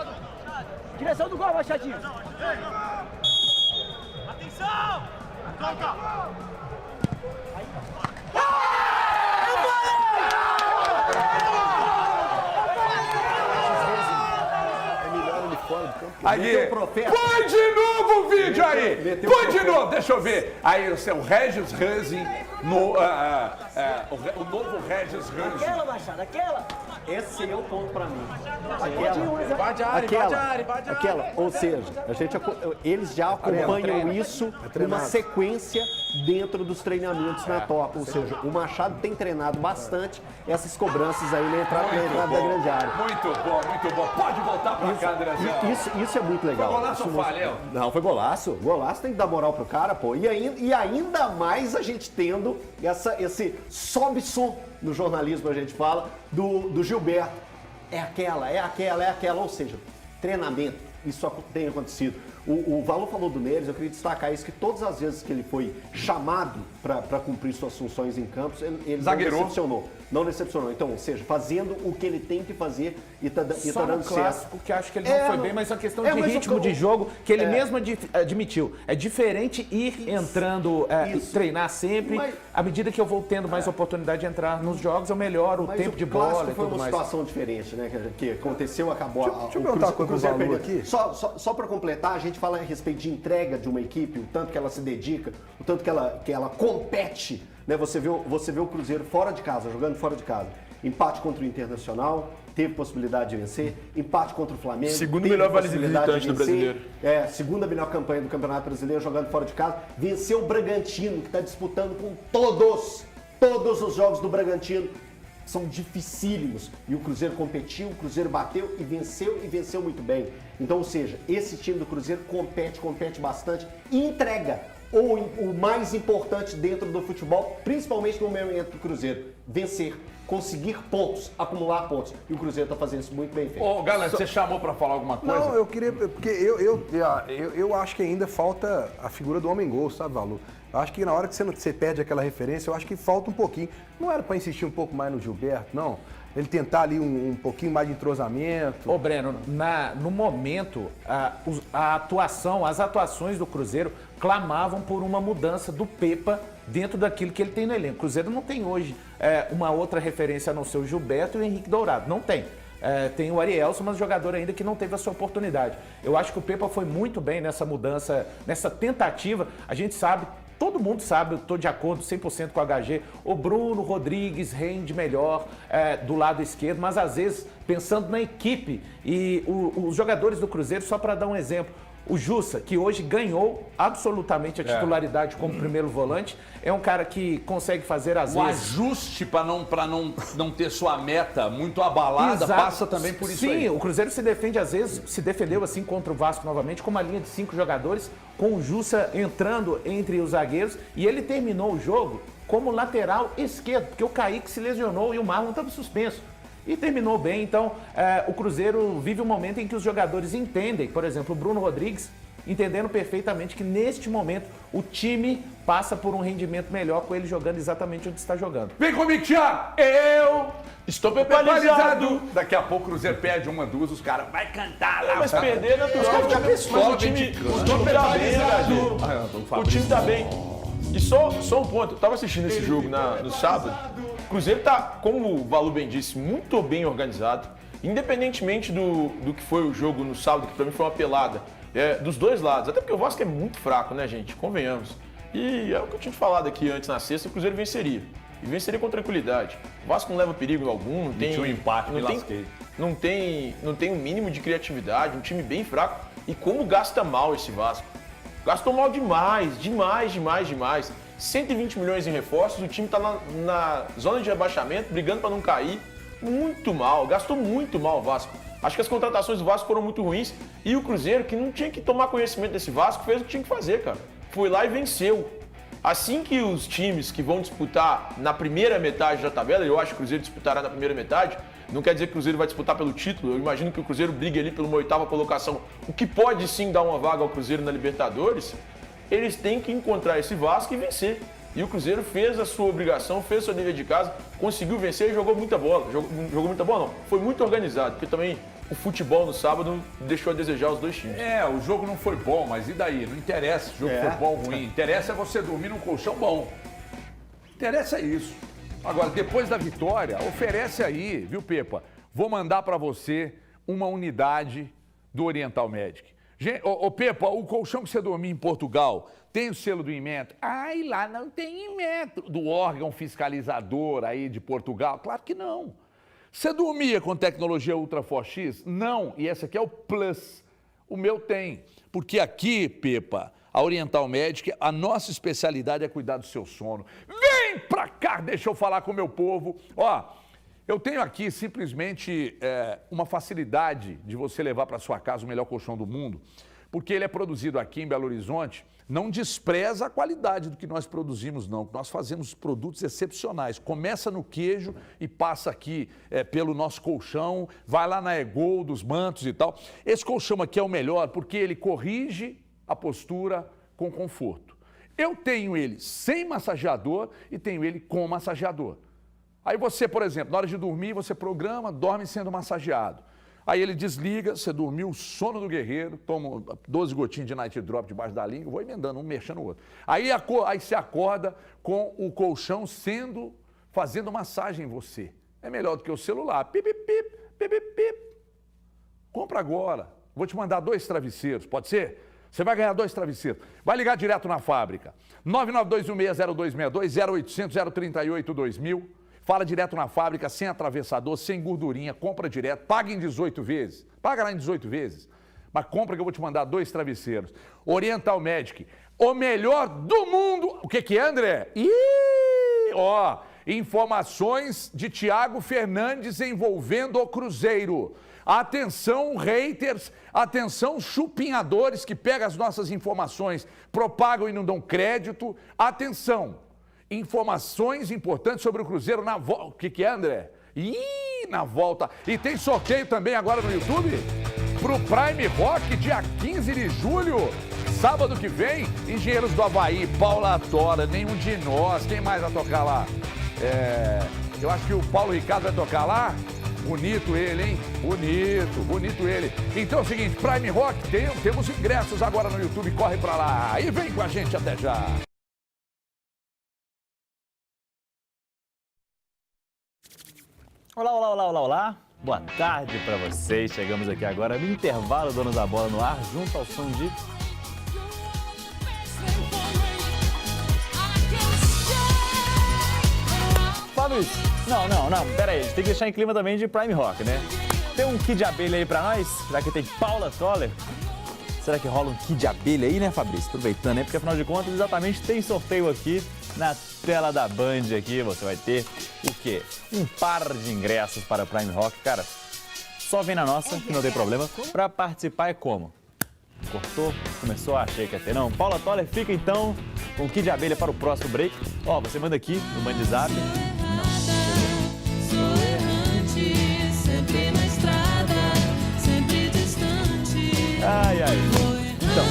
Direção do gol, Machadinho. Atenção! Aí, põe de novo o vídeo aí! Põe de novo, deixa eu ver. Aí o seu Regis Hansen, o novo Regis Hansen. Aquela, Machado, aquela. Esse é o ponto para mim. Invade a área, invade a área, invade a área. Ou seja, eles já acompanham isso numa sequência dentro dos treinamentos na Topa. Ou seja, o Machado tem treinado bastante essas cobranças aí na entrada da grande área. Muito bom, muito bom. Pode voltar pra cá, Andrezão. Isso é muito legal. Foi golaço ou falha? Não, foi golaço. Golaço tem que dar moral pro cara, pô. E ainda mais a gente tendo esse sobe-som no jornalismo, a gente fala, do Gilberto. É aquela. Ou seja, treinamento. Isso tem acontecido. O Valor falou do Neres, eu queria destacar isso, que todas as vezes que ele foi chamado para cumprir suas funções em campos, ele não decepcionou. Então, ou seja, fazendo o que ele tem que fazer e tá dando certo. Que acho que ele não foi bem, mas é uma questão de ritmo de jogo, que ele mesmo admitiu. É diferente ir entrando e treinar sempre. À medida que eu vou tendo mais oportunidade de entrar nos jogos, eu melhoro o tempo de bola e foi tudo uma mais. situação diferente, né? Que aconteceu, acabou. Deixa eu perguntar uma coisa pro Valor aqui. Só para completar, a gente fala a respeito de entrega de uma equipe, o tanto que ela se dedica, o tanto que ela compete, né? Você vê o Cruzeiro fora de casa, jogando fora de casa. Empate contra o Internacional, teve possibilidade de vencer. Empate contra o Flamengo. Segundo melhor visitante do brasileiro. Segunda melhor campanha do Campeonato Brasileiro, jogando fora de casa. Venceu o Bragantino, que está disputando com todos os jogos do Bragantino. São dificílimos. E o Cruzeiro competiu, o Cruzeiro bateu e venceu muito bem. Então, ou seja, esse time do Cruzeiro compete bastante e entrega o mais importante dentro do futebol, principalmente no momento do Cruzeiro, vencer, conseguir pontos, acumular pontos. E o Cruzeiro está fazendo isso muito bem feito. Ô, Galera, você chamou para falar alguma coisa? Não, eu queria, porque eu acho que ainda falta a figura do homem-gol, sabe, Valor? Eu acho que na hora que você perde aquela referência, eu acho que falta um pouquinho. Não era para insistir um pouco mais no Gilberto, não. Ele tentar ali um pouquinho mais de entrosamento. Ô, Breno, no momento, as atuações do Cruzeiro clamavam por uma mudança do Pepa dentro daquilo que ele tem no elenco. O Cruzeiro não tem hoje uma outra referência a não ser o Gilberto e o Henrique Dourado. Não tem. Tem o Arielson, mas jogador ainda que não teve a sua oportunidade. Eu acho que o Pepa foi muito bem nessa mudança, nessa tentativa. A gente sabe, todo mundo sabe, eu estou de acordo 100% com o HG, o Bruno Rodrigues rende melhor do lado esquerdo, mas às vezes, pensando na equipe e os jogadores do Cruzeiro, só para dar um exemplo, o Jussa, que hoje ganhou absolutamente a titularidade como primeiro volante, é um cara que consegue fazer às vezes... O ajuste para não ter sua meta muito abalada. Exato. Passa também por isso aí. Sim, o Cruzeiro se defende às vezes, se defendeu assim contra o Vasco novamente, com uma linha de 5 jogadores, com o Jussa entrando entre os zagueiros, e ele terminou o jogo como lateral esquerdo, porque o Kaique se lesionou e o Marlon estava suspenso. E terminou bem, então o Cruzeiro vive um momento em que os jogadores entendem, por exemplo, o Bruno Rodrigues, entendendo perfeitamente que neste momento o time passa por um rendimento melhor com ele jogando exatamente onde está jogando. Vem comigo, Thiago! Eu estou pepalizado! Daqui a pouco o Cruzeiro perde uma, duas, os caras vão cantar lá. Mas perder é natural. O time tá bem, o time tá bem. E só um ponto, eu tava assistindo esse jogo no sábado, o Cruzeiro tá, como o Valu bem disse, muito bem organizado, independentemente do que foi o jogo no sábado, que pra mim foi uma pelada, dos dois lados, até porque o Vasco é muito fraco, né, gente, convenhamos. E é o que eu tinha falado aqui antes na sexta, o Cruzeiro venceria, e venceria com tranquilidade. O Vasco não leva perigo algum, não tem... um empate, me lasquei. Não tem um mínimo de criatividade, um time bem fraco, e como gasta mal esse Vasco. Gastou mal demais. 120 milhões em reforços, o time está na zona de rebaixamento, brigando para não cair. Muito mal, gastou muito mal o Vasco. Acho que as contratações do Vasco foram muito ruins e o Cruzeiro, que não tinha que tomar conhecimento desse Vasco, fez o que tinha que fazer, cara. Foi lá e venceu. Assim que os times que vão disputar na primeira metade da tabela, eu acho que o Cruzeiro disputará na primeira metade, não quer dizer que o Cruzeiro vai disputar pelo título, eu imagino que o Cruzeiro brigue ali pela 8ª colocação, o que pode sim dar uma vaga ao Cruzeiro na Libertadores, eles têm que encontrar esse Vasco e vencer. E o Cruzeiro fez a sua obrigação, fez seu dever de casa, conseguiu vencer e jogou muita bola. Jogou muita bola, não. Foi muito organizado, porque também o futebol no sábado deixou a desejar os dois times. O jogo não foi bom, mas e daí? Não interessa se o jogo foi bom ou ruim. Interessa você dormir num colchão bom. Interessa isso. Agora, depois da vitória, oferece aí, viu, Pepa? Vou mandar para você uma unidade do Oriental Medic. Ô, Pepa, o colchão que você dormia em Portugal tem o selo do Inmetro? Ai, lá não tem Inmetro. Do órgão fiscalizador aí de Portugal? Claro que não. Você dormia com tecnologia Ultra 4X? Não. E esse aqui é o Plus. O meu tem. Porque aqui, Pepa, a Oriental Medic, a nossa especialidade é cuidar do seu sono. Vem pra cá, deixa eu falar com o meu povo. Ó, eu tenho aqui simplesmente uma facilidade de você levar para sua casa o melhor colchão do mundo, porque ele é produzido aqui em Belo Horizonte. Não despreza a qualidade do que nós produzimos, não. Nós fazemos produtos excepcionais. Começa no queijo e passa aqui pelo nosso colchão, vai lá na Egol, dos mantos e tal. Esse colchão aqui é o melhor porque ele corrige a postura com conforto. Eu tenho ele sem massageador e tenho ele com massageador. Aí você, por exemplo, na hora de dormir, você programa, dorme sendo massageado. Aí ele desliga, você dormiu o sono do guerreiro, toma 12 gotinhas de night drop debaixo da língua, vou emendando, um mexendo o outro. Aí você acorda com o colchão fazendo massagem em você. É melhor do que o celular. Pip, pip, pip, pip, pip. Compra agora. Vou te mandar 2 travesseiros, pode ser? Você vai ganhar 2 travesseiros. Vai ligar direto na fábrica. 992160262, 0800 038 2000. Fala direto na fábrica, sem atravessador, sem gordurinha, compra direto, paga em 18 vezes. Paga lá em 18 vezes. Mas compra que eu vou te mandar 2 travesseiros. Oriental Medic, o melhor do mundo. O que é, André? Informações de Thiago Fernandes envolvendo o Cruzeiro. Atenção, haters, atenção, chupinhadores que pegam as nossas informações, propagam e não dão crédito. Atenção. Informações importantes sobre o Cruzeiro na volta. O que é, André? Na volta. E tem sorteio também agora no YouTube pro Prime Rock, dia 15 de julho. Sábado que vem, Engenheiros do Havaí, Paula Tora, nenhum de nós. Quem mais vai tocar lá? Eu acho que o Paulo Ricardo vai tocar lá. Bonito ele, hein? Bonito ele. Então é o seguinte, Prime Rock, temos ingressos agora no YouTube. Corre pra lá e vem com a gente até já. Olá. Boa tarde para vocês. Chegamos aqui agora no intervalo, Donos da Bola no ar, junto ao som de... Fabrício, não, pera aí, a gente tem que deixar em clima também de Prime Rock, né? Tem um kit de abelha aí para nós, já que tem Paula Toller. Será que rola um kit de abelha aí, né, Fabrício? Aproveitando, né? Porque afinal de contas, exatamente tem sorteio aqui na tela da Band aqui. Você vai ter o quê? Um par de ingressos para o Prime Rock. Cara, só vem na nossa, que não tem problema. Para participar é como? Cortou? Começou? Achei que ia ter. Não, Paula Toller fica então com o kit de abelha para o próximo break. Ó, você manda aqui no Band Zap. Ai. Então,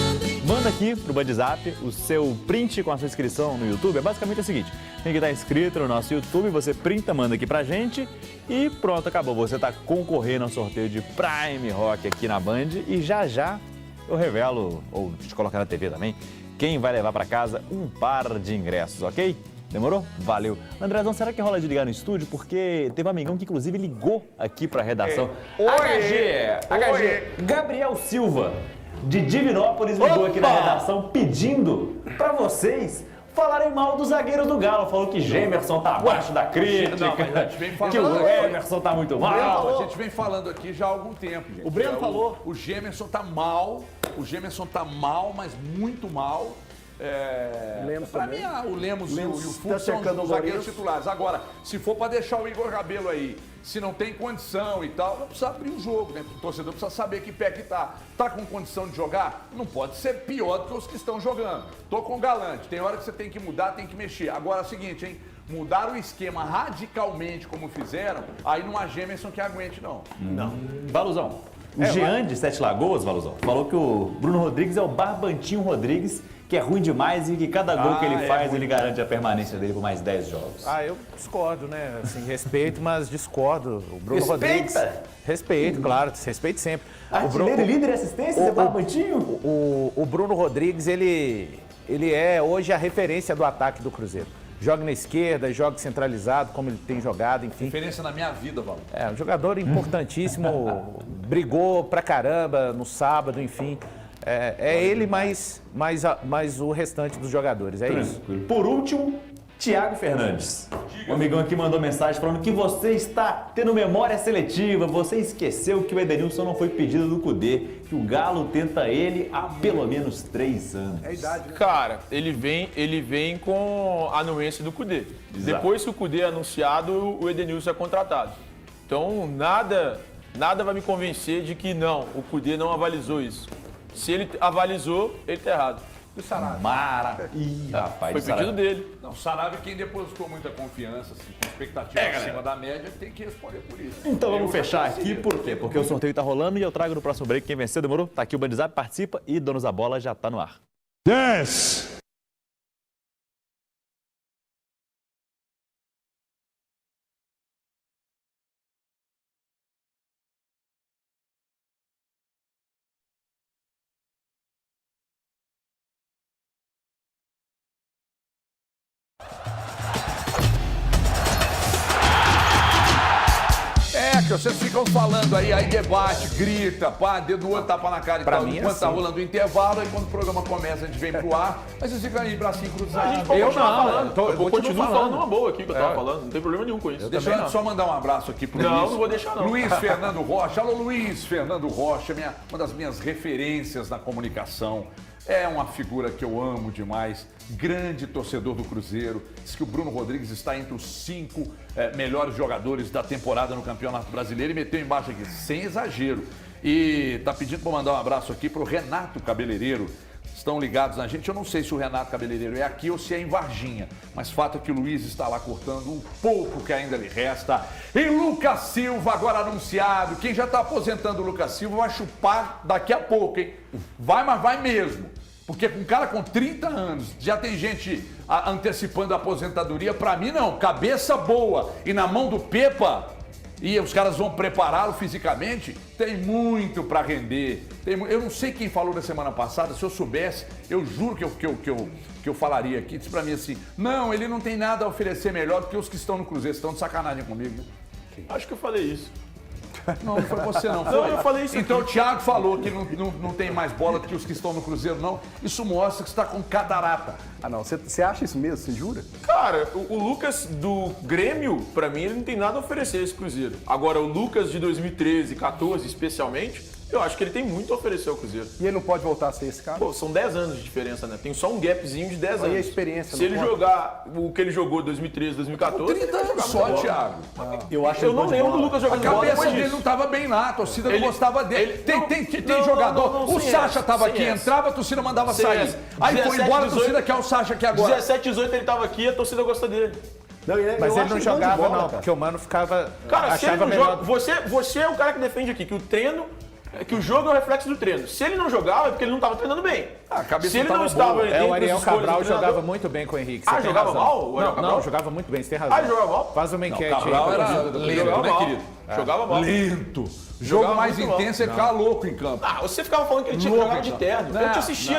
manda aqui pro Band Zap o seu print com a sua inscrição no YouTube. É basicamente o seguinte, tem que estar inscrito no nosso YouTube, você printa, manda aqui pra gente e pronto, acabou. Você tá concorrendo ao sorteio de Prime Rock aqui na Band e já eu revelo, ou te colocar na TV também, quem vai levar pra casa um par de ingressos, ok? Demorou? Valeu. Andrezão, será que rola de ligar no estúdio? Porque teve um amigão que inclusive ligou aqui pra redação. HG, Gabriel Silva, de Divinópolis, ligou aqui na redação pedindo pra vocês falarem mal do zagueiro do Galo. Falou que Gemerson tá abaixo da crítica, que o Emerson tá muito mal. A gente vem falando aqui já há algum tempo, gente. O Breno falou. O Gemerson tá mal, mas muito mal. Para mim, o Lemos e o Fux são os zagueiros titulares. Agora, se for para deixar o Igor Rabelo aí, se não tem condição e tal, não precisa abrir o jogo, né? O torcedor precisa saber que pé que tá. Tá com condição de jogar? Não pode ser pior do que os que estão jogando. Tô com o Galante, tem hora que você tem que mudar, tem que mexer. Agora é o seguinte, hein? Mudar o esquema radicalmente como fizeram, aí não há Gemerson que aguente, não. Não. Valuzão. O Jean de Sete Lagoas, Valuzão, falou que o Bruno Rodrigues é o Barbantinho Rodrigues, que é ruim demais e que cada gol que ele faz, ele garante a permanência dele por mais 10 jogos. Eu discordo, né? Assim, respeito, mas discordo. O Bruno Respeita? Rodrigues... Respeito, claro, respeito sempre. Artilheiro, líder de assistências, é Barbantinho? O Bruno Rodrigues, ele é hoje a referência do ataque do Cruzeiro. Joga na esquerda, joga centralizado, como ele tem jogado, enfim. Referência na minha vida, Valor. É, um jogador importantíssimo, brigou pra caramba no sábado, enfim. É ele mais o restante dos jogadores, é isso. Por último, Thiago Fernandes. O amigão aqui mandou mensagem falando que você está tendo memória seletiva, você esqueceu que o Edenilson não foi pedido do Cudê, que o Galo tenta ele há pelo menos 3 anos. É a idade, né? Cara, ele vem com a anuência do Cudê. Exato. Depois que o Cudê é anunciado, o Edenilson é contratado. Então, nada vai me convencer de que não, o Cudê não avalizou isso. Se ele avalizou, ele tá errado. E o Sarabia? Maravilha, rapaz. Foi pedido dele. Não, o Sarabia é quem depositou muita confiança, assim, com expectativa acima da média, tem que responder por isso. Então vamos fechar aqui, por quê? Porque o sorteio tá rolando e eu trago no próximo break quem venceu, demorou? Tá aqui o Bandizap, participa e Donos da Bola já tá no ar. 10. Vocês ficam falando aí debate, grita, pá, dedo no outro, tapa na cara e Pra tal. mim é Enquanto tá assim. rolando o intervalo, aí quando o programa começa, a gente vem pro ar, mas vocês ficam aí, bracinho cruzado. A gente pode continuar falando. Eu continuo falando uma uma boa aqui que eu tava falando. Não tem problema nenhum com isso. Deixa eu só mandar um abraço aqui pro Não, Luiz. não vou deixar, não. Luiz Fernando Rocha. Alô, Luiz Fernando Rocha, uma das minhas referências na comunicação. É uma figura que eu amo demais, grande torcedor do Cruzeiro. Diz que o Bruno Rodrigues está entre os 5 melhores jogadores da temporada no Campeonato Brasileiro e meteu embaixo aqui, sem exagero. E tá pedindo para mandar um abraço aqui pro Renato Cabeleireiro. Estão ligados na gente. Eu não sei se o Renato Cabeleireiro é aqui ou se é em Varginha, mas fato é que o Luiz está lá cortando um pouco que ainda lhe resta. E Lucas Silva agora anunciado. Quem já está aposentando o Lucas Silva vai chupar daqui a pouco, hein? Vai, mas vai mesmo. Porque com um cara com 30 anos, já tem gente antecipando a aposentadoria. Para mim não, cabeça boa e na mão do Pepa, e os caras vão prepará-lo fisicamente, tem muito para render. Eu não sei quem falou na semana passada, se eu soubesse, eu juro que eu falaria aqui. Disse para mim assim, não, ele não tem nada a oferecer melhor do que os que estão no Cruzeiro. Estão de sacanagem comigo. Acho que eu falei isso. Não, não foi você não. Foi. Não, eu falei isso então aqui. o Thiago falou que não tem mais bola do que os que estão no Cruzeiro, não. Isso mostra que você está com catarata. Ah, não. Você acha isso mesmo? Você jura? Cara, o Lucas do Grêmio, pra mim, ele não tem nada a oferecer a esse Cruzeiro. Agora, o Lucas de 2013 e 14, especialmente, eu acho que ele tem muito a oferecer ao Cruzeiro. E ele não pode voltar a ser esse cara? Pô, são 10 anos de diferença, né? Tem só um gapzinho de 10 anos. Aí a experiência Se não ele conta? jogar o que ele jogou em 2013, 2014... 30 anos só, Thiago. Eu não lembro do Lucas jogando A bola cabeça depois dele disso. não estava bem lá, a torcida não Ele- gostava dele. Tem jogador. O sem Sacha estava sem aqui, essa. entrava, a torcida mandava Sem sair. essa. Aí foi 17, embora, a 18, torcida quer o Sacha aqui agora. 17, 18 ele tava aqui, a torcida gosta dele. Mas ele não jogava, não, porque o Mano ficava. Cara, se ele achava não melhor. joga, você é o cara que defende aqui que o treino, que o jogo é o reflexo do treino. Se ele não jogava, é porque ele não estava treinando bem. A cabeça Se ele não não tava estava boa. dentro O das Ariel escolhas Cabral do treinador- jogava muito bem com o Henrique. você tem jogava razão. mal, o Ariel Não, Cabral? jogava muito bem, você tem razão. ele jogava mal? Faz uma enquete aí. Cabral pra era torcida do lento, Cruzeiro. né, mal. querido? Jogava mal. Lento. Jogo Jogava mais muito mal. intenso é ficar louco em campo. Ah, você ficava falando que ele tinha que Louco, jogar de então. terno. Não,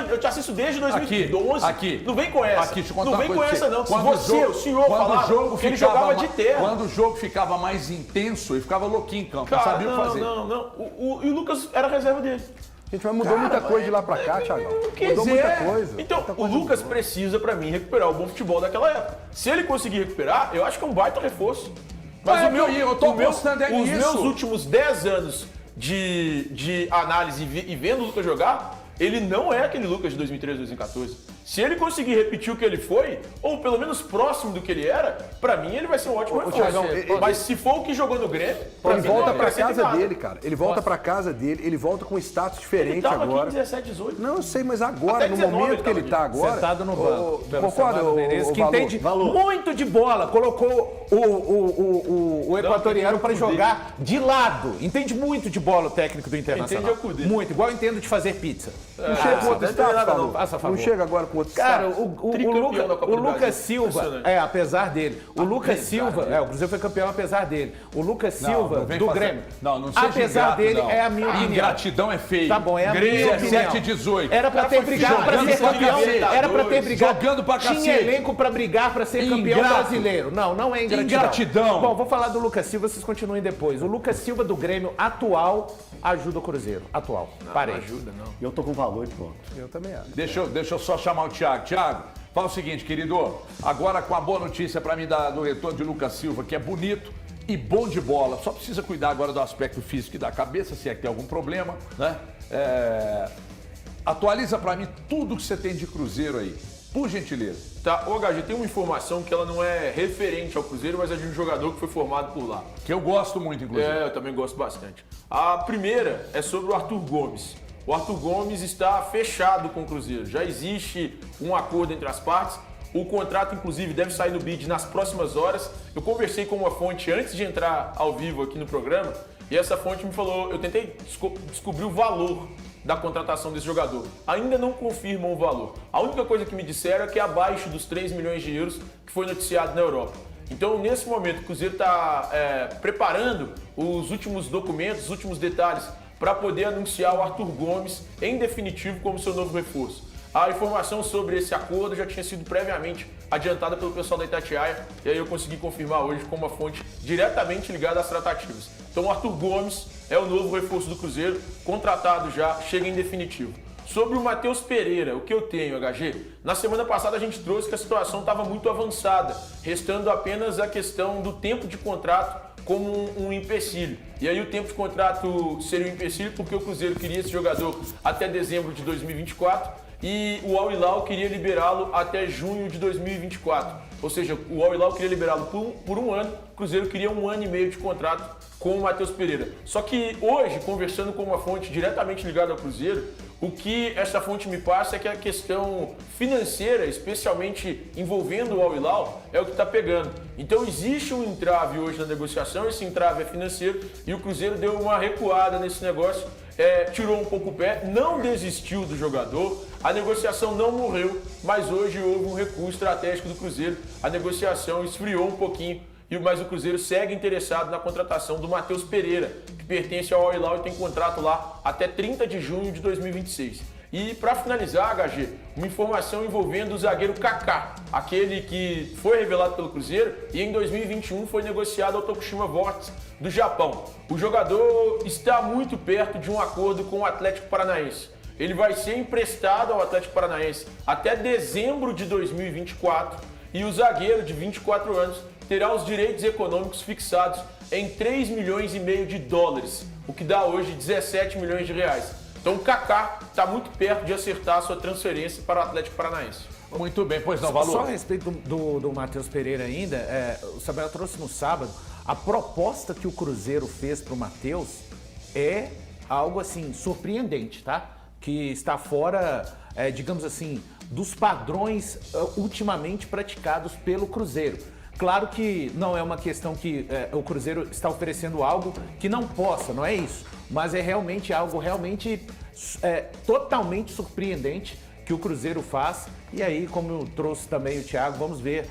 eu te assisto desde 2012. Aqui. Não vem com essa. Aqui, deixa eu contar não uma vem coisa com pra essa, não. Se Quando você, o senhor, quando falava o jogo que ele ficava jogava de terno. Quando o jogo ficava mais intenso, ele ficava louquinho em campo. Cara, não sabia o que fazer. não. E o Lucas era a reserva dele. Gente, mas mudou muita coisa de lá pra cá, Thiagão. Quer Mudou dizer, muita coisa. Então, Muita o coisa Lucas mudou. precisa, pra mim, recuperar o bom futebol daquela época. Se ele conseguir recuperar, eu acho que é um baita reforço. Mas eu tô apostando os nisso. meus últimos 10 anos de análise e vendo o Lucas jogar, ele não é aquele Lucas de 2013, 2014. Se ele conseguir repetir o que ele foi, ou pelo menos próximo do que ele era, pra mim ele vai ser um ótimo reforço. Mas se for o que jogou no Grêmio... Ele volta pra casa dele, cara. Ele volta pra casa dele, ele volta com um status diferente agora. Ele tava aqui em 17, 18. Não, eu sei, mas agora, no momento que ele tá agora... Sentado no banco. Concorda, que entende muito de bola. Colocou o equatoriano para jogar de lado. Entende muito de bola o técnico do Internacional. Entende o cu dele. Muito, igual eu entendo de fazer pizza. Não chega com outro status, não chega agora com outro Cara, status. o Lucas Silva, apesar dele. O Lucas Silva, o Cruzeiro foi campeão apesar dele. O Lucas Silva, do Grêmio. Não seja apesar ingrato, dele, não. é a minha opinião. Ingratidão é feio. Tá bom, é a minha opinião. 17 e 18. Era pra ter brigado pra ser campeão. Era pra ter brigado. Jogando pra cacete. Tinha elenco pra brigar pra ser campeão brasileiro. Não é ingratidão. Bom, vou falar do Lucas Silva, vocês continuem depois. O Lucas Silva do Grêmio atual ajuda o Cruzeiro. Atual. Parei. Não ajuda, não. Eu tô com valor e pronto. Eu também acho. Deixa eu só chamar o Thiago. Thiago, fala o seguinte, querido. Agora com a boa notícia pra mim do retorno de Lucas Silva, que é bonito e bom de bola. Só precisa cuidar agora do aspecto físico e da cabeça, se é que tem algum problema, né? Atualiza pra mim tudo que você tem de Cruzeiro aí, por gentileza. Tá, ô HG, tem uma informação que ela não é referente ao Cruzeiro, mas é de um jogador que foi formado por lá. Que eu gosto muito, inclusive. Eu também gosto bastante. A primeira é sobre o Arthur Gomes. O Arthur Gomes está fechado com o Cruzeiro. Já existe um acordo entre as partes. O contrato, inclusive, deve sair no bid nas próximas horas. Eu conversei com uma fonte antes de entrar ao vivo aqui no programa e essa fonte me falou, eu tentei descobrir o valor da contratação desse jogador. Ainda não confirmam o valor. A única coisa que me disseram é que é abaixo dos 3 milhões de euros que foi noticiado na Europa. Então, nesse momento, o Cruzeiro está preparando os últimos documentos, os últimos detalhes para poder anunciar o Arthur Gomes em definitivo como seu novo reforço. A informação sobre esse acordo já tinha sido previamente adiantada pelo pessoal da Itatiaia e aí eu consegui confirmar hoje com uma fonte diretamente ligada às tratativas. Então o Arthur Gomes é o novo reforço do Cruzeiro, contratado já, chega em definitivo. Sobre o Matheus Pereira, o que eu tenho, HG? Na semana passada a gente trouxe que a situação estava muito avançada, restando apenas a questão do tempo de contrato como um empecilho. E aí o tempo de contrato seria um empecilho porque o Cruzeiro queria esse jogador até dezembro de 2024 e o Al Hilal queria liberá-lo até junho de 2024. Ou seja, o Al Hilal queria liberá-lo por um ano, o Cruzeiro queria 1 ano e meio de contrato com o Matheus Pereira. Só que hoje, conversando com uma fonte diretamente ligada ao Cruzeiro, o que essa fonte me passa é que a questão financeira, especialmente envolvendo o Al Hilal, é o que está pegando. Então existe um entrave hoje na negociação, esse entrave é financeiro e o Cruzeiro deu uma recuada nesse negócio, tirou um pouco o pé, não desistiu do jogador, a negociação não morreu, mas hoje houve um recuo estratégico do Cruzeiro, a negociação esfriou um pouquinho, mas o Cruzeiro segue interessado na contratação do Matheus Pereira, que pertence ao Al Hilal e tem contrato lá até 30 de junho de 2026. E para finalizar, HG, uma informação envolvendo o zagueiro Kaká, aquele que foi revelado pelo Cruzeiro e em 2021 foi negociado ao Tokushima Vortex do Japão. O jogador está muito perto de um acordo com o Atlético Paranaense. Ele vai ser emprestado ao Atlético Paranaense até dezembro de 2024 e o zagueiro de 24 anos terá os direitos econômicos fixados em 3 milhões e meio de dólares, o que dá hoje 17 milhões de reais. Então o Kaká está muito perto de acertar a sua transferência para o Atlético Paranaense. Muito bem, pois não, Valor. Só a respeito do Matheus Pereira ainda, o Samuel trouxe no sábado, a proposta que o Cruzeiro fez para o Matheus é algo assim surpreendente, tá? Que está fora, digamos assim, dos padrões ultimamente praticados pelo Cruzeiro. Claro que não é uma questão que o Cruzeiro está oferecendo algo que não possa, não é isso. Mas é realmente algo totalmente surpreendente que o Cruzeiro faz. E aí, como eu trouxe também o Thiago, vamos ver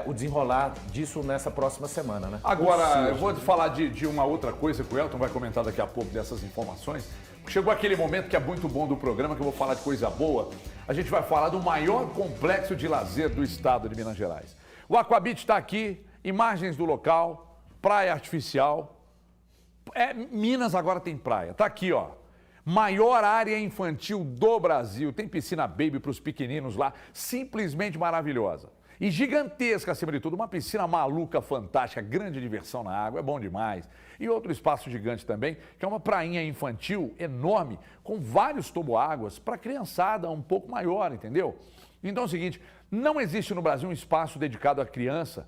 o desenrolar disso nessa próxima semana, né? Agora, eu vou falar de uma outra coisa que o Elton vai comentar daqui a pouco dessas informações. Chegou aquele momento que é muito bom do programa, que eu vou falar de coisa boa. A gente vai falar do maior complexo de lazer do estado de Minas Gerais. O Aquabit está aqui, imagens do local, praia artificial. Minas agora tem praia. Tá aqui, ó. Maior área infantil do Brasil. Tem piscina baby para os pequeninos lá, simplesmente maravilhosa. E gigantesca, acima de tudo, uma piscina maluca, fantástica, grande diversão na água, é bom demais. E outro espaço gigante também, que é uma prainha infantil enorme, com vários toboáguas para criançada um pouco maior, entendeu? Então é o seguinte, não existe no Brasil um espaço dedicado à criança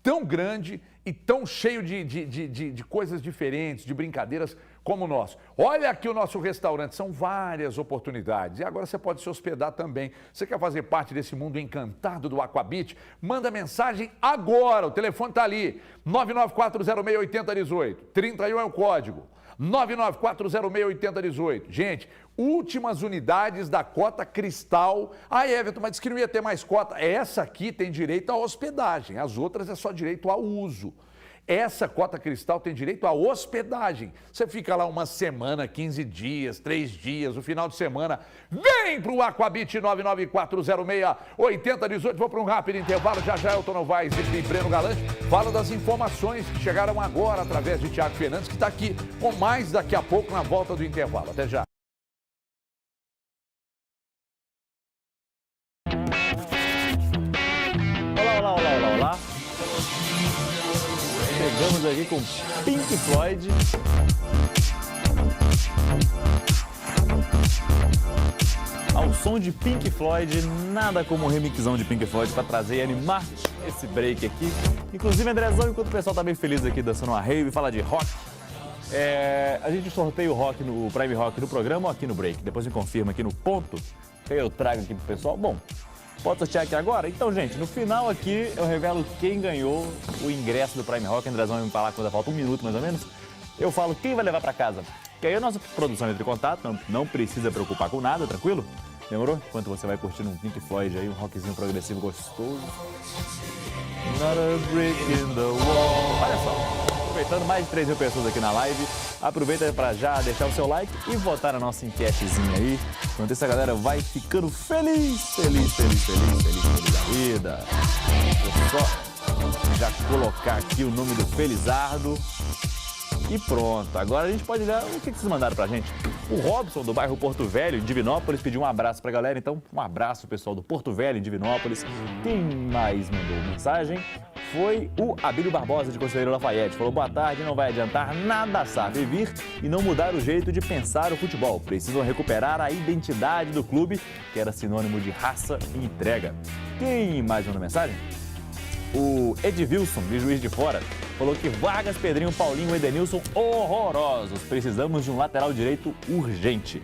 tão grande e tão cheio de coisas diferentes, de brincadeiras como o nosso. Olha aqui o nosso restaurante, são várias oportunidades. E agora você pode se hospedar também. Você quer fazer parte desse mundo encantado do Aquabit? Manda mensagem agora, o telefone está ali, 994068018, 31 é o código, 994068018. Gente, últimas unidades da cota Cristal. Ah, Everton, mas disse que não ia ter mais cota. Essa aqui tem direito à hospedagem, as outras é só direito ao uso. Essa cota Cristal tem direito à hospedagem. Você fica lá uma semana, 15 dias, 3 dias, o final de semana. Vem para o Aquabit 994068018. Vou para um rápido intervalo. Já já Elton Novaes e Breno Galante falam das informações que chegaram agora através de Thiago Fernandes, que está aqui com mais daqui a pouco na volta do intervalo. Até já. Olá. Chegamos aqui com Pink Floyd. Ao som de Pink Floyd, nada como um remixão de Pink Floyd para trazer e animar esse break aqui. Inclusive, Andrezão, enquanto o pessoal tá bem feliz aqui dançando uma rave e fala de rock, a gente sorteia o rock no Prime Rock no programa ou aqui no break? Depois me confirma aqui no ponto, que eu trago aqui pro pessoal. Bom, pode sortear aqui agora? Então, gente, no final aqui eu revelo quem ganhou o ingresso do Prime Rock. Andrezão vai me falar quando falta um minuto mais ou menos. Eu falo quem vai levar para casa. Que aí a nossa produção entra em contato, não precisa preocupar com nada, tranquilo? Demorou? Enquanto você vai curtindo um Pink Floyd aí, um rockzinho progressivo gostoso. Not a brick in the wall. Olha só, aproveitando mais de 3 mil pessoas aqui na live, aproveita para já deixar o seu like e votar na nossa enquetezinha aí. Enquanto isso a galera vai ficando feliz da vida. Vou só já colocar aqui o nome do Felizardo. E pronto, agora a gente pode olhar o que vocês mandaram pra gente. O Robson, do bairro Porto Velho, em Divinópolis, pediu um abraço pra galera. Então, um abraço, pessoal do Porto Velho, em Divinópolis. Quem mais mandou mensagem foi o Abílio Barbosa, de Conselheiro Lafayette. Falou, boa tarde, não vai adiantar nada, sabe vir e não mudar o jeito de pensar o futebol. Precisam recuperar a identidade do clube, que era sinônimo de raça e entrega. Quem mais mandou mensagem? O Edvilson, de Juiz de Fora, falou que Vargas, Pedrinho, Paulinho e Edenilson horrorosos. Precisamos de um lateral direito urgente.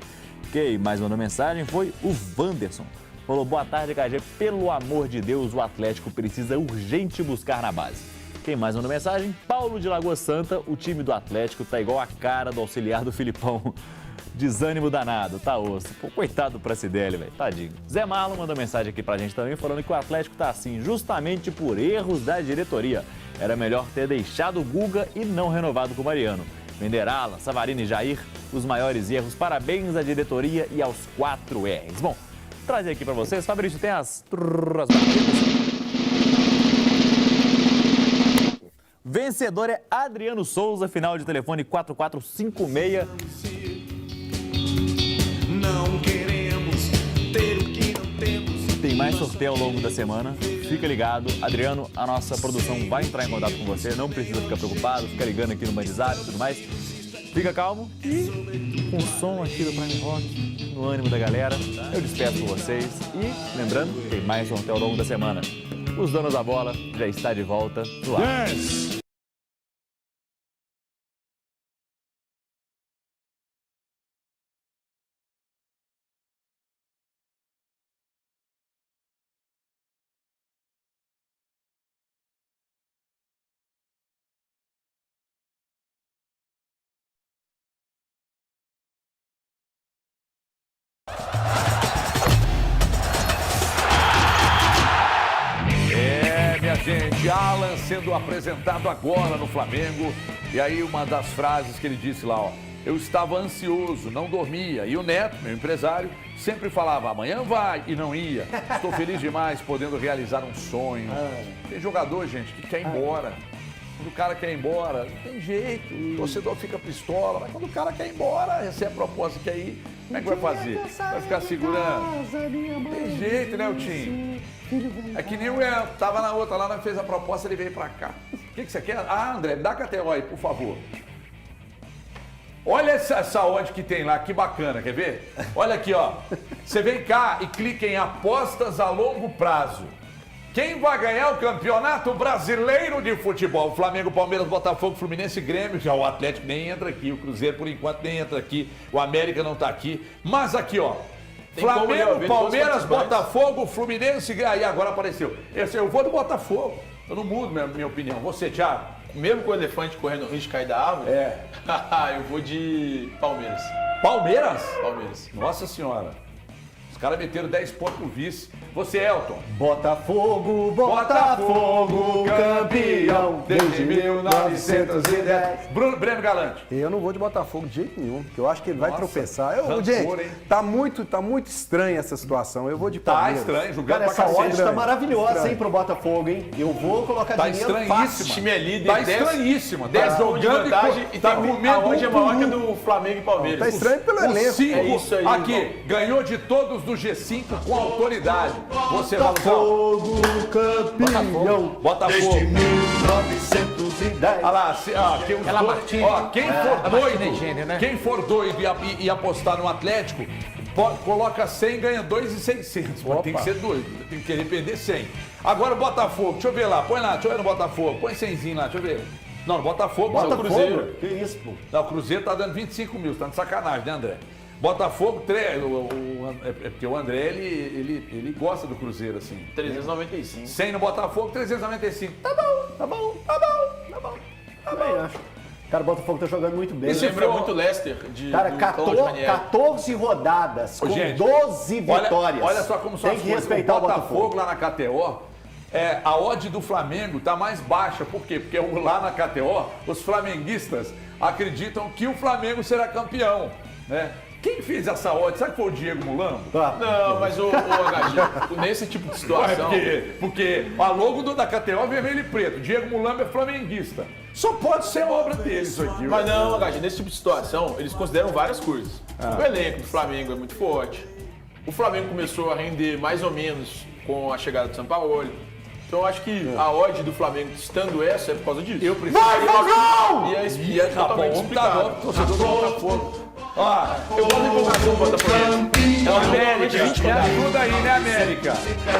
Quem mais mandou mensagem foi o Wanderson. Falou, boa tarde, KG. Pelo amor de Deus, o Atlético precisa urgente buscar na base. Quem mais mandou mensagem? Paulo de Lagoa Santa. O time do Atlético tá igual a cara do auxiliar do Filipão. Desânimo danado, tá osso. Pô, coitado do Pracidelli, velho, tadinho. Zé Marlon mandou mensagem aqui pra gente também, falando que o Atlético tá assim justamente por erros da diretoria. Era melhor ter deixado o Guga e não renovado com o Mariano. Vender Alan, Savarino e Jair, os maiores erros. Parabéns à diretoria e aos 4 R's. Bom, vou trazer aqui pra vocês. Fabrício, tem as batidas. Vencedor é Adriano Souza, final de telefone 4456. Não queremos ter o que não temos. Tem mais sorteio ao longo da semana. Fica ligado. Adriano, a nossa produção vai entrar em contato com você. Não precisa ficar preocupado, fica ligando aqui no WhatsApp e tudo mais. Fica calmo e com o som aqui do Prime Rock, no ânimo da galera, eu despeço com vocês. E lembrando, tem mais sorteio ao longo da semana. Os donos da bola já está de volta no ar. Yes! Gente, Alan sendo apresentado agora no Flamengo. E aí uma das frases que ele disse lá, ó, eu estava ansioso, não dormia. E o Neto, meu empresário, sempre falava, amanhã vai, e não ia. Estou feliz demais podendo realizar um sonho. Tem jogador, gente, que quer ir embora. Quando o cara quer ir embora, não tem jeito, o torcedor fica pistola, mas quando o cara quer ir embora, recebe a proposta que quer ir, como é que vai fazer? Vai ficar segurando? Não tem jeito, né, o Tim? É que nem o Ian, tava na outra lá, fez a proposta, ele veio pra cá. O que você quer? Ah, André, me dá a KTO aí, por favor. Olha essa odd que tem lá, que bacana, quer ver? Olha aqui, ó. Você vem cá e clica em apostas a longo prazo. Quem vai ganhar o Campeonato Brasileiro de Futebol? Flamengo, Palmeiras, Botafogo, Fluminense, Grêmio. Já o Atlético nem entra aqui, o Cruzeiro por enquanto nem entra aqui, o América não tá aqui. Mas aqui, ó. Flamengo, Palmeiras, Botafogo, Fluminense, aí agora apareceu. Eu vou do Botafogo. Eu não mudo minha opinião. Você, Thiago? Mesmo com o elefante correndo o risco de cair da árvore? É. Eu vou de Palmeiras. Palmeiras? Palmeiras. Nossa Senhora. Os caras meteram 10 pontos pro vice. Você, Elton? Botafogo, Botafogo, campeão desde 1910. Breno Galante. Eu não vou de Botafogo de jeito nenhum, porque eu acho que ele vai tropeçar. rancor, Gente, hein? tá muito estranha essa situação. Eu vou de Palmeiras. Tá estranho, jogando Cara, pra essa odd cacete. tá maravilhosa, hein, pro Botafogo, hein? Eu vou colocar Tá dinheiro fácil. estranhíssima. O time é líder, Tá 10 estranhíssima. 10 gols de vantagem e tá tem comendo a odd é maior que a um do Flamengo e Palmeiras. Tá estranho pelo elenco. 5, É isso aí, aqui, irmão. ganhou de todos do G5 com autoridade. Você, Valuzão. Botafogo, campeão Botafogo. desde 1910. Olha lá, aqui os Aquela dois, Martini. ó, quem for doido, Martini é gênio, né? quem for doido e apostar no Atlético, coloca 100 e ganha 2.600. Mas tem que ser doido, tem que querer perder 100. Agora o Botafogo, deixa eu ver lá, põe lá, deixa eu ver no Botafogo, põe 100zinho lá, deixa eu ver. Não, no Botafogo, o Cruzeiro. Que isso, pô? Não, o Cruzeiro tá dando 25 mil, tá de sacanagem, né, André? Botafogo, é porque o André, ele gosta do Cruzeiro, assim. 395. 100 no Botafogo, 395. Tá bom. Também acho. Cara, o Botafogo tá jogando muito bem. Isso lembra muito Leicester. Cara, do Cláudio Ranieri. 14 rodadas, com gente, 12 vitórias. Olha só como são Tem as que coisas. respeitar o Botafogo lá na KTO, a odd do Flamengo tá mais baixa. Por quê? Porque lá na KTO, os flamenguistas acreditam que o Flamengo será campeão, né? Quem fez essa odd? Sabe que foi o Diego Mulambo? Não, mas o HG, nesse tipo de situação... Porque a logo da KTO é vermelho e preto. Diego Mulambo é flamenguista. Só pode ser obra dele isso aqui. Mas não, HG, nesse tipo de situação, eles consideram várias coisas. O elenco do Flamengo é muito forte. O Flamengo começou a render mais ou menos com a chegada do Sampaoli. Então eu acho que a odd do Flamengo estando essa é por causa disso. Eu preciso... Vai, Fogão! E é totalmente explicado. Torcedor do Botafogo. Ó, Eu gosto de empolgação do Botafogo. é o América, me ajuda aí, né, América?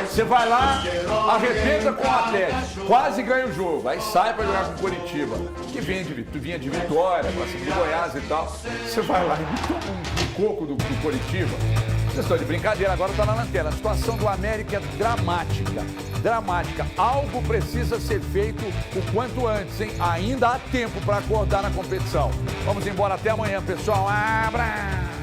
Você vai lá, arrebenta com o Atlético, quase ganha o jogo, aí sai pra jogar com o Coritiba, que vinha de Vitória, pra cima de Goiás e tal. Você vai lá e toma um coco do Coritiba. Vocês estão de brincadeira, agora tá na lanterna. A situação do América é dramática. Algo precisa ser feito o quanto antes, hein? Ainda há tempo para acordar na competição. Vamos embora, até amanhã, pessoal. Abraço!